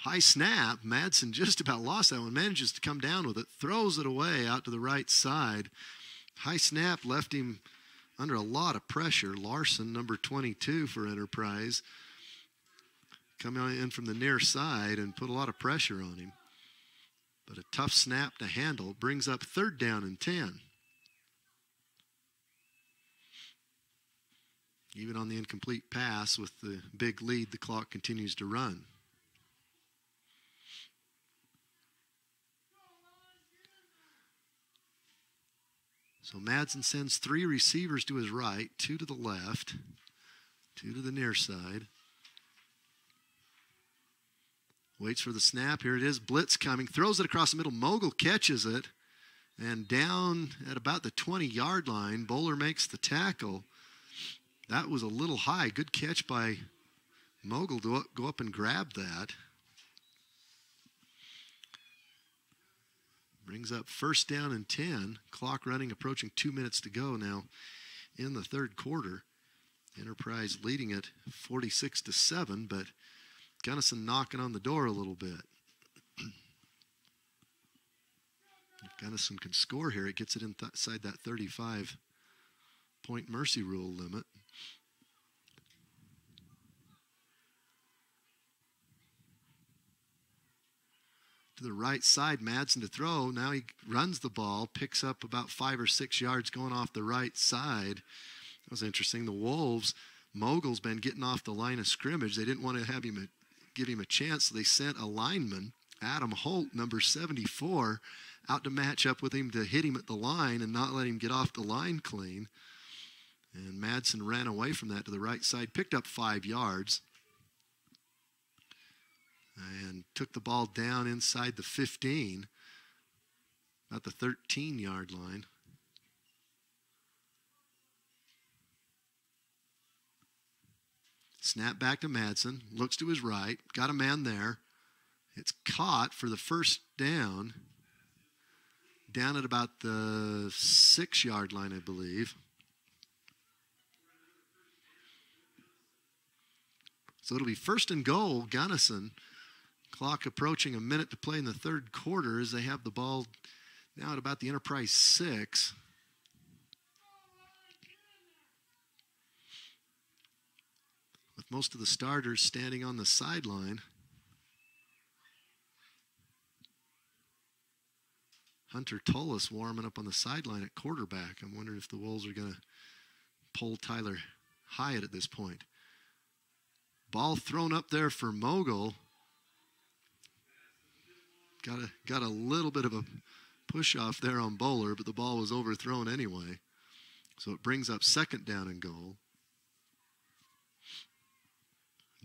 High snap. Madsen just about lost that one. Manages to come down with it. Throws it away out to the right side. High snap left him under a lot of pressure. Larson, number 22 for Enterprise, coming in from the near side and put a lot of pressure on him. But a tough snap to handle. Brings up 3rd down and 10. Even on the incomplete pass with the big lead, the clock continues to run. So Madsen sends 3 receivers to his right, 2 to the left, 2 to the near side. Waits for the snap. Here it is. Blitz coming. Throws it across the middle. Mogul catches it. And down at about the 20-yard line, Bowler makes the tackle. That was a little high. Good catch by Mogul to go up and grab that. Brings up 1st down and 10. Clock running, approaching 2 minutes to go now in the 3rd quarter. Enterprise leading it 46-7, but Gunnison knocking on the door a little bit. If Gunnison can score here, it gets it inside that 35-point mercy rule limit. To the right side, Madsen to throw. Now he runs the ball, picks up about 5 or 6 yards going off the right side. That was interesting. The Wolves, Mogul's been getting off the line of scrimmage. They didn't want to have him give him a chance, so they sent a lineman, Adam Holt, number 74, out to match up with him to hit him at the line and not let him get off the line clean. And Madsen ran away from that to the right side, picked up 5 yards. And took the ball down inside the 15, about the 13-yard line. Snap back to Madsen, looks to his right, got a man there. It's caught for the 1st down, down at about the 6-yard line, I believe. So it'll be 1st and goal, Gunnison. Clock approaching a minute to play in the 3rd quarter as they have the ball now at about the Enterprise 6. With most of the starters standing on the sideline. Hunter Tullis warming up on the sideline at quarterback. I'm wondering if the Wolves are going to pull Tyler Hyatt at this point. Ball thrown up there for Mogul. Got a little bit of a push off there on Bowler, but the ball was overthrown anyway. So it brings up 2nd down and goal.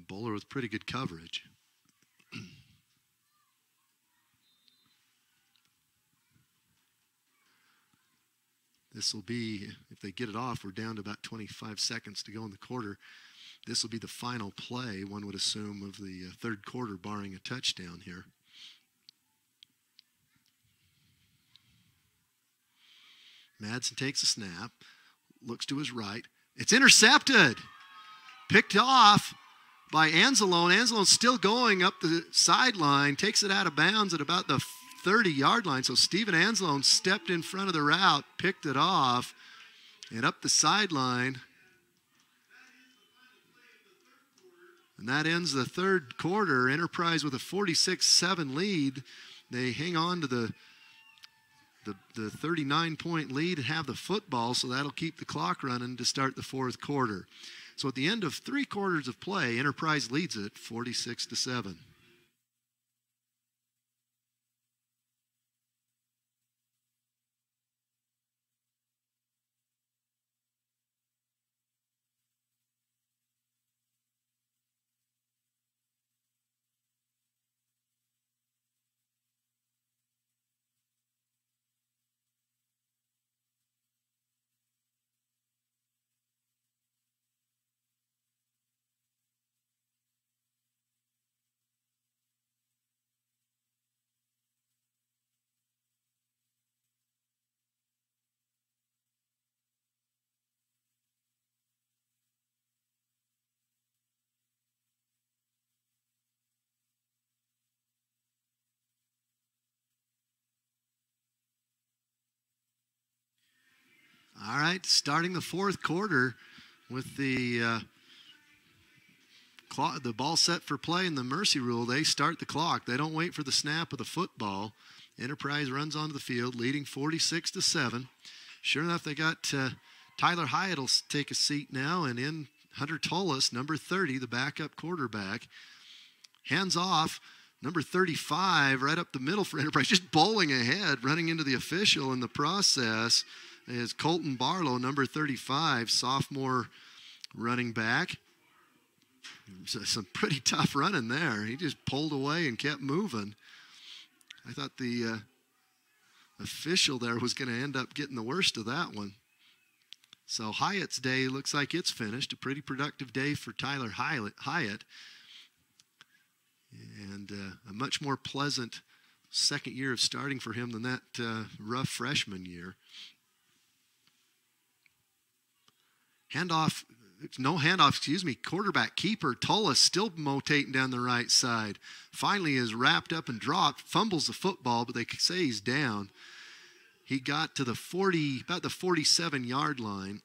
Bowler with pretty good coverage. This will be, if they get it off, we're down to about 25 seconds to go in the quarter. This will be the final play, one would assume, of the 3rd quarter, barring a touchdown here. Madsen takes a snap, looks to his right. It's intercepted. Picked off by Anzalone. Anzalone's still going up the sideline, takes it out of bounds at about the 30-yard line. So Steven Anzalone stepped in front of the route, picked it off, and up the sideline. And that ends the 3rd quarter. Enterprise with a 46-7 lead. They hang on to the 39-point lead and have the football, so that'll keep the clock running to start the 4th quarter. So at the end of 3 quarters of play, Enterprise leads it 46-7. All right, starting the fourth quarter with the ball set for play in the mercy rule. They start the clock. They don't wait for the snap of the football. Enterprise runs onto the field, leading 46-7. Sure enough, they got Tyler Hyatt will take a seat now, and in Hunter Tullis, number 30, the backup quarterback. Hands off, number 35, right up the middle for Enterprise, just bowling ahead, running into the official in the process is Colton Barlow, number 35, sophomore running back. Some pretty tough running there. He just pulled away and kept moving. I thought the official there was going to end up getting the worst of that one. So Hyatt's day looks like it's finished. A pretty productive day for Tyler Hyatt. And a much more pleasant second year of starting for him than that rough freshman year. Quarterback keeper Tullis still motating down the right side. Finally is wrapped up and dropped, fumbles the football, but they say he's down. He got to about the 47-yard line.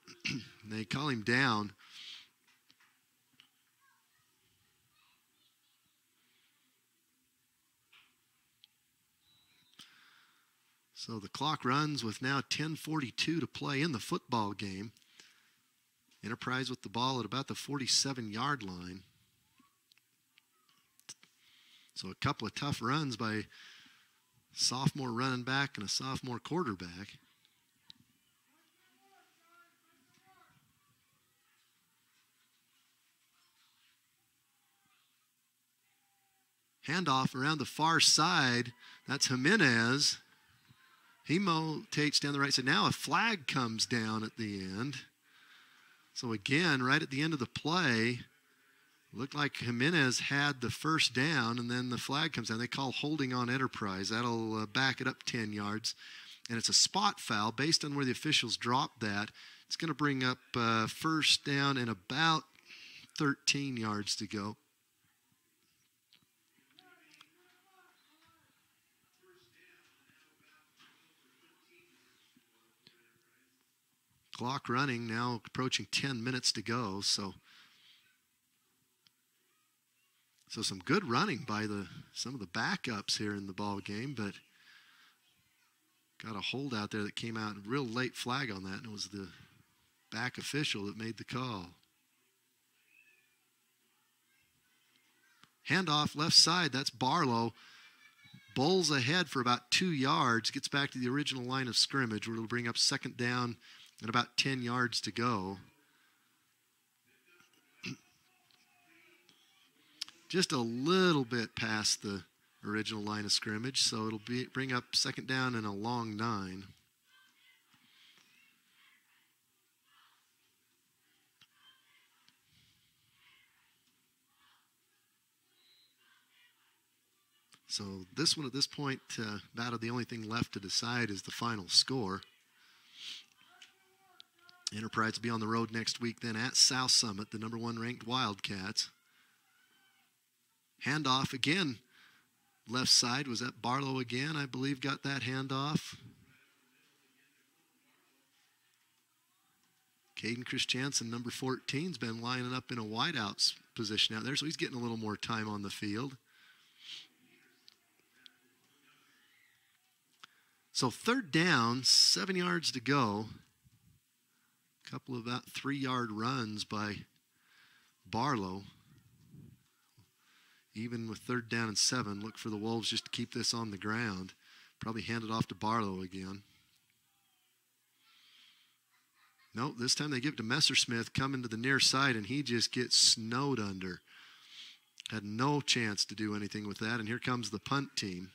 They call him down. So the clock runs with now 10:42 to play in the football game. Enterprise with the ball at about the 47-yard line. So a couple of tough runs by sophomore running back and a sophomore quarterback. Handoff around the far side. That's Jimenez. He motates down the right side. Now a flag comes down at the end. So again, right at the end of the play, looked like Jimenez had the first down, and then the flag comes down. They call holding on Enterprise. That'll back it up 10 yards. And it's a spot foul based on where the officials dropped that. It's going to bring up first down and about 13 yards to go. Clock running now, approaching 10 minutes to go. So some good running by some of the backups here in the ball game, but got a hold out there that came out, a real late flag on that, and it was the back official that made the call. Handoff left side, that's Barlow. Bowls ahead for about 2 yards, gets back to the original line of scrimmage, where it'll bring up second down and about 10 yards to go. Just a little bit past the original line of scrimmage, so it'll bring up second down and a long 9. So this one at this point, about the only thing left to decide is the final score. Enterprise will be on the road next week then at South Summit, the number 1 ranked Wildcats. Handoff again, left side. Was that Barlow again, I believe, got that handoff? Caden Christiansen, number 14, has been lining up in a wideouts position out there, so he's getting a little more time on the field. So third down, 7 yards to go. Couple of about 3-yard runs by Barlow. Even with third down and 7, look for the Wolves just to keep this on the ground. Probably hand it off to Barlow again. Nope, this time they give it to Messersmith coming to the near side, and he just gets snowed under. Had no chance to do anything with that, and here comes the punt team.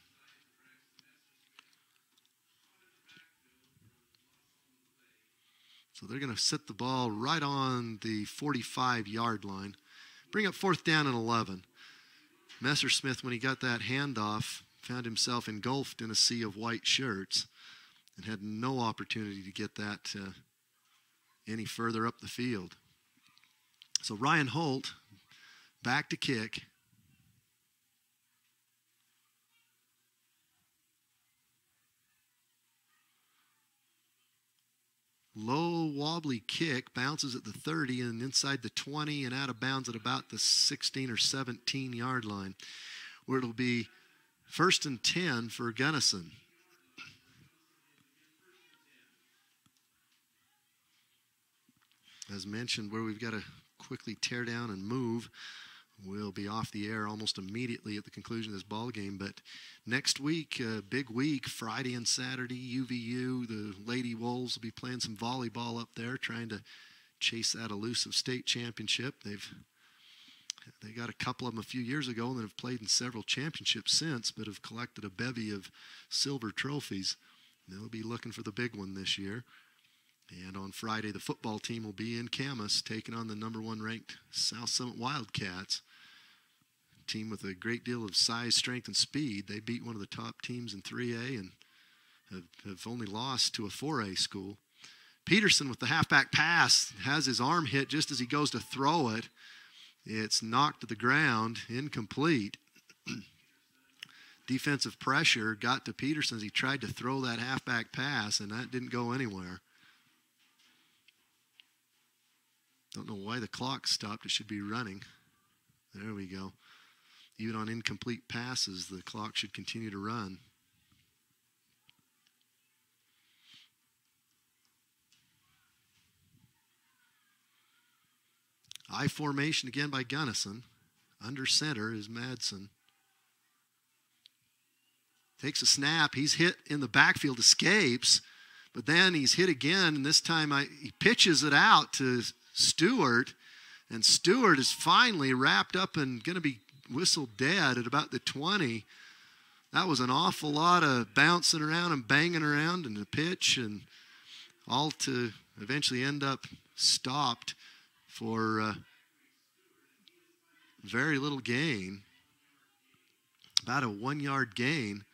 So they're going to set the ball right on the 45-yard line. Bring up fourth down and 11. Messersmith, when he got that handoff, found himself engulfed in a sea of white shirts and had no opportunity to get that any further up the field. So Ryan Holt back to kick. Low wobbly kick, bounces at the 30 and inside the 20 and out of bounds at about the 16 or 17 yard line, where it'll be 1st and 10 for Gunnison. As mentioned, where we've got to quickly tear down and move. We'll be off the air almost immediately at the conclusion of this ball game. But next week, big week, Friday and Saturday, UVU, the Lady Wolves will be playing some volleyball up there, trying to chase that elusive state championship. They got a couple of them a few years ago and have played in several championships since, but have collected a bevy of silver trophies. They'll be looking for the big one this year. And on Friday, the football team will be in Camas taking on the #1 ranked South Summit Wildcats. A team with a great deal of size, strength, and speed. They beat one of the top teams in 3A and have only lost to a 4A school. Peterson with the halfback pass has his arm hit just as he goes to throw it. It's knocked to the ground, incomplete. Defensive pressure got to Peterson as he tried to throw that halfback pass, and that didn't go anywhere. Don't know why the clock stopped. It should be running. There we go. Even on incomplete passes, the clock should continue to run. I formation again by Gunnison. Under center is Madsen. Takes a snap. He's hit in the backfield, escapes, but then he's hit again, and this time he pitches it out to Stewart, and Stewart is finally wrapped up and going to be whistled dead at about the 20. That was an awful lot of bouncing around and banging around in the pitch, and all to eventually end up stopped for very little gain, about a 1-yard gain,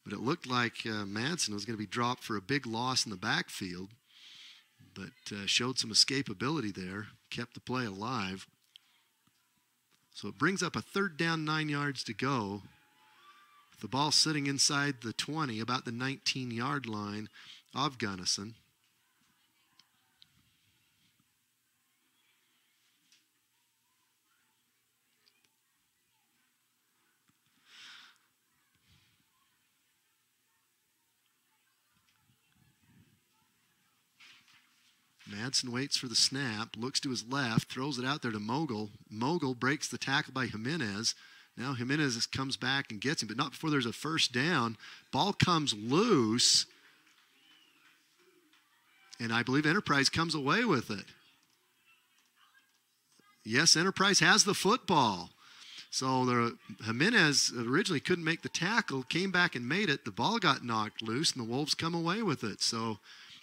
but it looked like Madsen was going to be dropped for a big loss in the backfield, but showed some escapability there, kept the play alive. So it brings up a 3rd down, 9 yards to go. The ball sitting inside the 20, about the 19-yard line of Gunnison. Madsen waits for the snap, looks to his left, throws it out there to Mogul. Mogul breaks the tackle by Jimenez. Now Jimenez comes back and gets him, but not before there's a 1st down. Ball comes loose, and I believe Enterprise comes away with it. Yes, Enterprise has the football. So Jimenez originally couldn't make the tackle, came back and made it. The ball got knocked loose, and the Wolves come away with it. So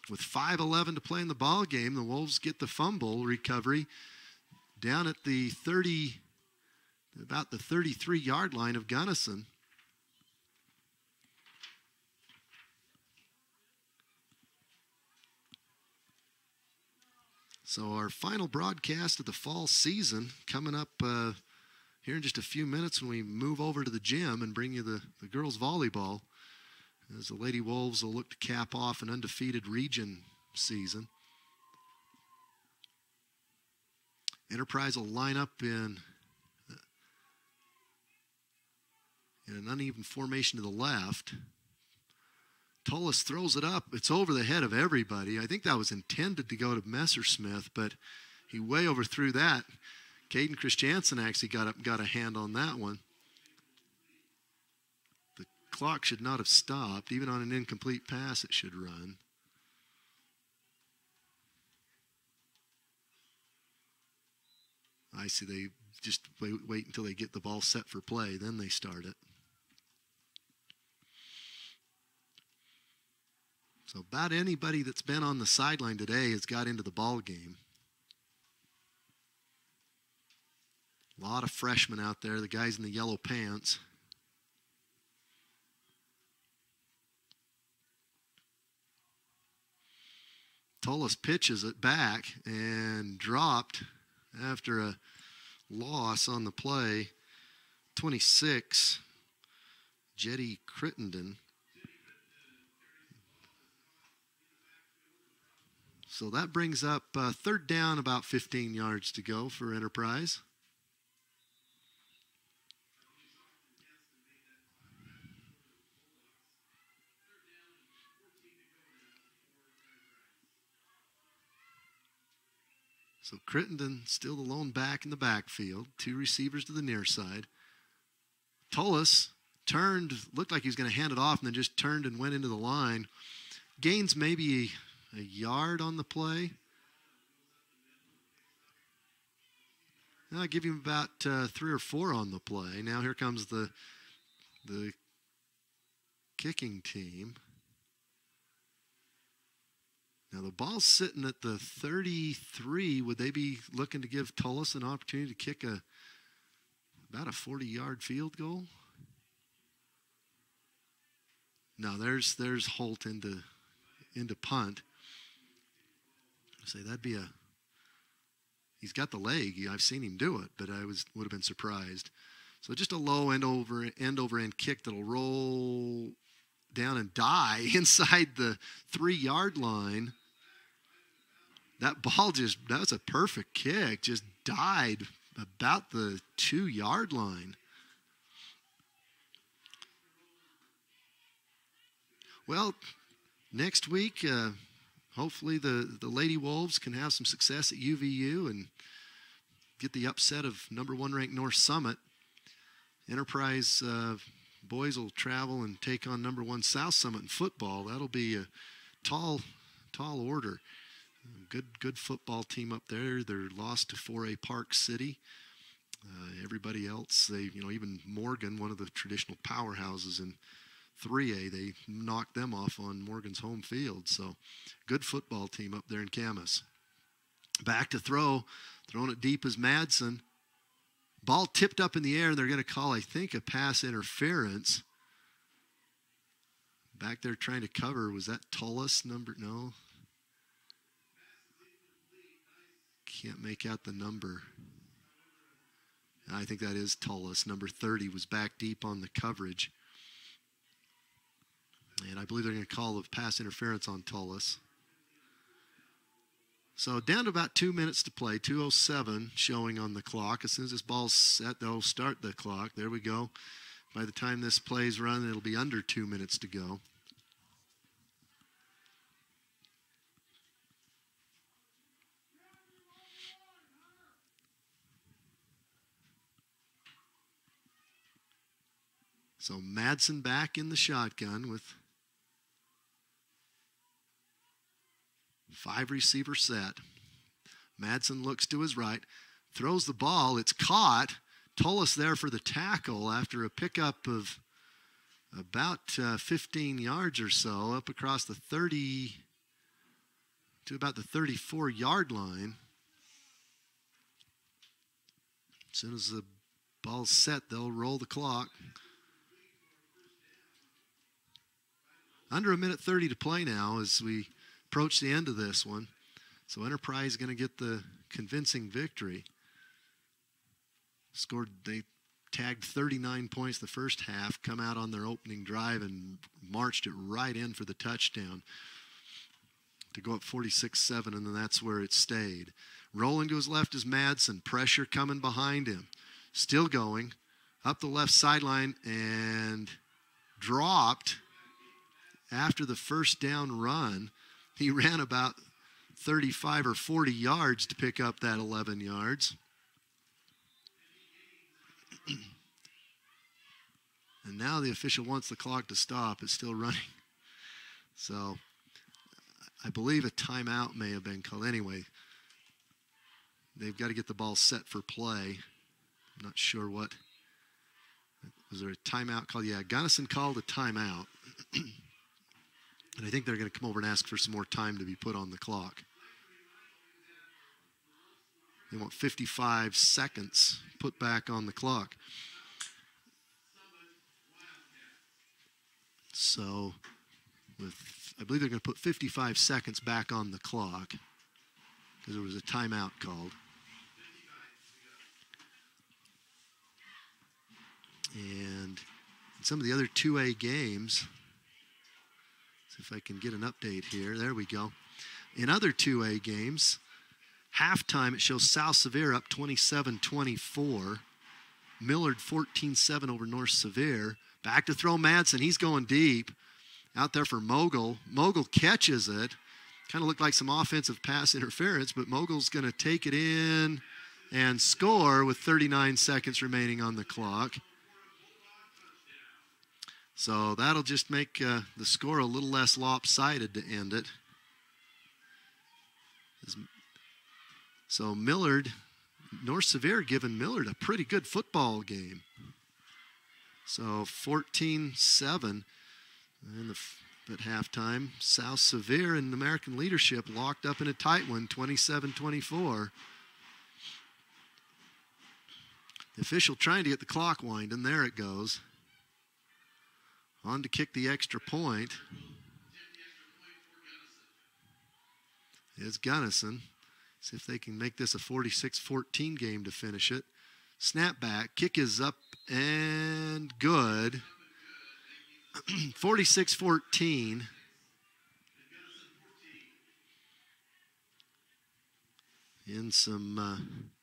with 5:11 to play in the ball game, the Wolves get the fumble recovery down at the 30, about the 33-yard line of Gunnison. So our final broadcast of the fall season coming up here in just a few minutes when we move over to the gym and bring you the girls volleyball, as the Lady Wolves will look to cap off an undefeated region season. Enterprise will line up in an uneven formation to the left. Tullis throws it up. It's over the head of everybody. I think that was intended to go to Messersmith, but he way overthrew that. Caden Christiansen actually got a hand on that one. The clock should not have stopped. Even on an incomplete pass, it should run. I see they just wait until they get the ball set for play, then they start it. So about anybody that's been on the sideline today has got into the ball game. A lot of freshmen out there, the guys in the yellow pants. Tullis pitches it back and dropped after a loss on the play. 26, Jetty Crittenden. So that brings up third down, about 15 yards to go for Enterprise. So Crittenden still the lone back in the backfield. 2 receivers to the near side. Tullis turned, looked like he was going to hand it off, and then just turned and went into the line. Gains maybe a yard on the play. I'll give him about 3 or 4 on the play. Now here comes the kicking team. Now the ball's sitting at the 33. Would they be looking to give Tullis an opportunity to kick about a 40-yard field goal? No, there's Holt into punt. Say that'd be he's got the leg. I've seen him do it, but would have been surprised. So just a low end over end kick that'll roll down and die inside the 3-yard line. That ball that was a perfect kick, just died about the 2-yard line. Well, next week, hopefully the Lady Wolves can have some success at UVU and get the upset of number 1 ranked North Summit. Enterprise boys will travel and take on number 1 South Summit in football. That'll be a tall order. Good football team up there. They're lost to 4A Park City. Everybody else, even Morgan, one of the traditional powerhouses in 3A, they knocked them off on Morgan's home field. So good football team up there in Camas. Back to throw. Throwing it deep is Madsen. Ball tipped up in the air, and they're going to call, I think, a pass interference. Back there trying to cover. Was that Tullis number? No. Can't make out the number. I think that is Tullis. Number 30 was back deep on the coverage. And I believe they're going to call the pass interference on Tullis. So down to about 2 minutes to play, 2:07 showing on the clock. As soon as this ball's set, they'll start the clock. There we go. By the time this play's run, it'll be under 2 minutes to go. So Madsen back in the shotgun with 5 receiver set. Madsen looks to his right, throws the ball. It's caught. Tullis there for the tackle after a pickup of about 15 yards or so up across the 30 to about the 34-yard line. As soon as the ball's set, they'll roll the clock. Under 1:30 to play now as we approach the end of this one. So Enterprise is going to get the convincing victory. They tagged 39 points the first half, come out on their opening drive and marched it right in for the touchdown to go up 46-7, and then that's where it stayed. Rolling to his left is Madsen. Pressure coming behind him. Still going up the left sideline and dropped after the first down run. He ran about 35 or 40 yards to pick up that 11 yards. And now the official wants the clock to stop. It's still running. So I believe a timeout may have been called. Anyway, they've got to get the ball set for play. I'm not sure what. Was there a timeout called? Yeah, Gunnison called a timeout. And I think they're going to come over and ask for some more time to be put on the clock. They want 55 seconds put back on the clock. So, I believe they're going to put 55 seconds back on the clock because there was a timeout called. And in some of the other 2A games, see if I can get an update here. There we go. In other 2A games, halftime it shows South Sevier up 27-24. Millard 14-7 over North Sevier. Back to throw Madsen. He's going deep. Out there for Mogul. Mogul catches it. Kind of looked like some offensive pass interference, but Mogul's going to take it in and score with 39 seconds remaining on the clock. So that'll just make the score a little less lopsided to end it. So Millard, North Sevier giving Millard a pretty good football game. So 14-7 at halftime. South Sevier and American Leadership locked up in a tight one, 27-24. The official trying to get the clock winding. There it goes. On to kick the extra point is Gunnison. See if they can make this a 46-14 game to finish it. Snap back. Kick is up and good. 46-14. In some...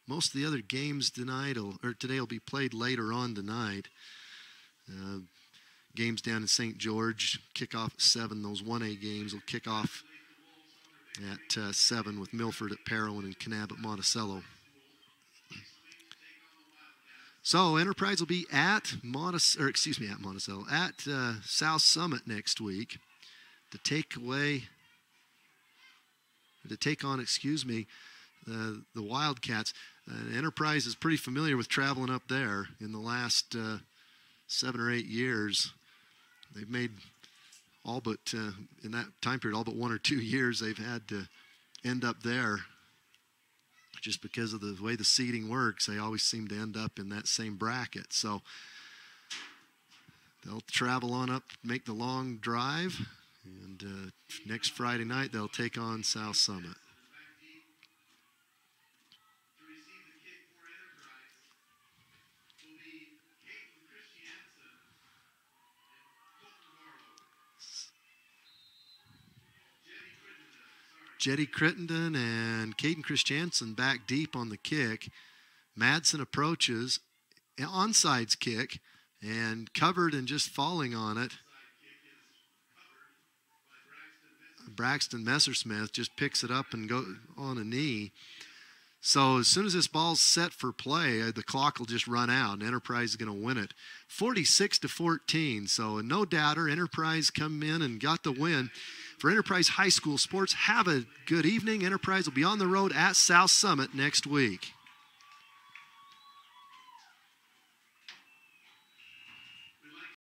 most of the other games today will be played later on tonight. Games down in St. George kick off at 7. Those 1A games will kick off at 7 with Milford at Parowan and Kanab at Monticello. So Enterprise will be at South Summit next week to take on the Wildcats. Enterprise is pretty familiar with traveling up there. In the last 7 or 8 years, they've made all but, in that time period, all but 1 or 2 years they've had to end up there. Just because of the way the seeding works, they always seem to end up in that same bracket. So they'll travel on up, make the long drive, and next Friday night they'll take on South Summit. Jetty Crittenden and Caden Christiansen back deep on the kick. Madsen approaches, onsides kick, and covered and just falling on it. Braxton Messersmith just picks it up and goes on a knee. So as soon as this ball's set for play, the clock will just run out, and Enterprise is going to win it. 46-14, so a no-doubter. Enterprise come in and got the win. For Enterprise High School Sports, have a good evening. Enterprise will be on the road at South Summit next week.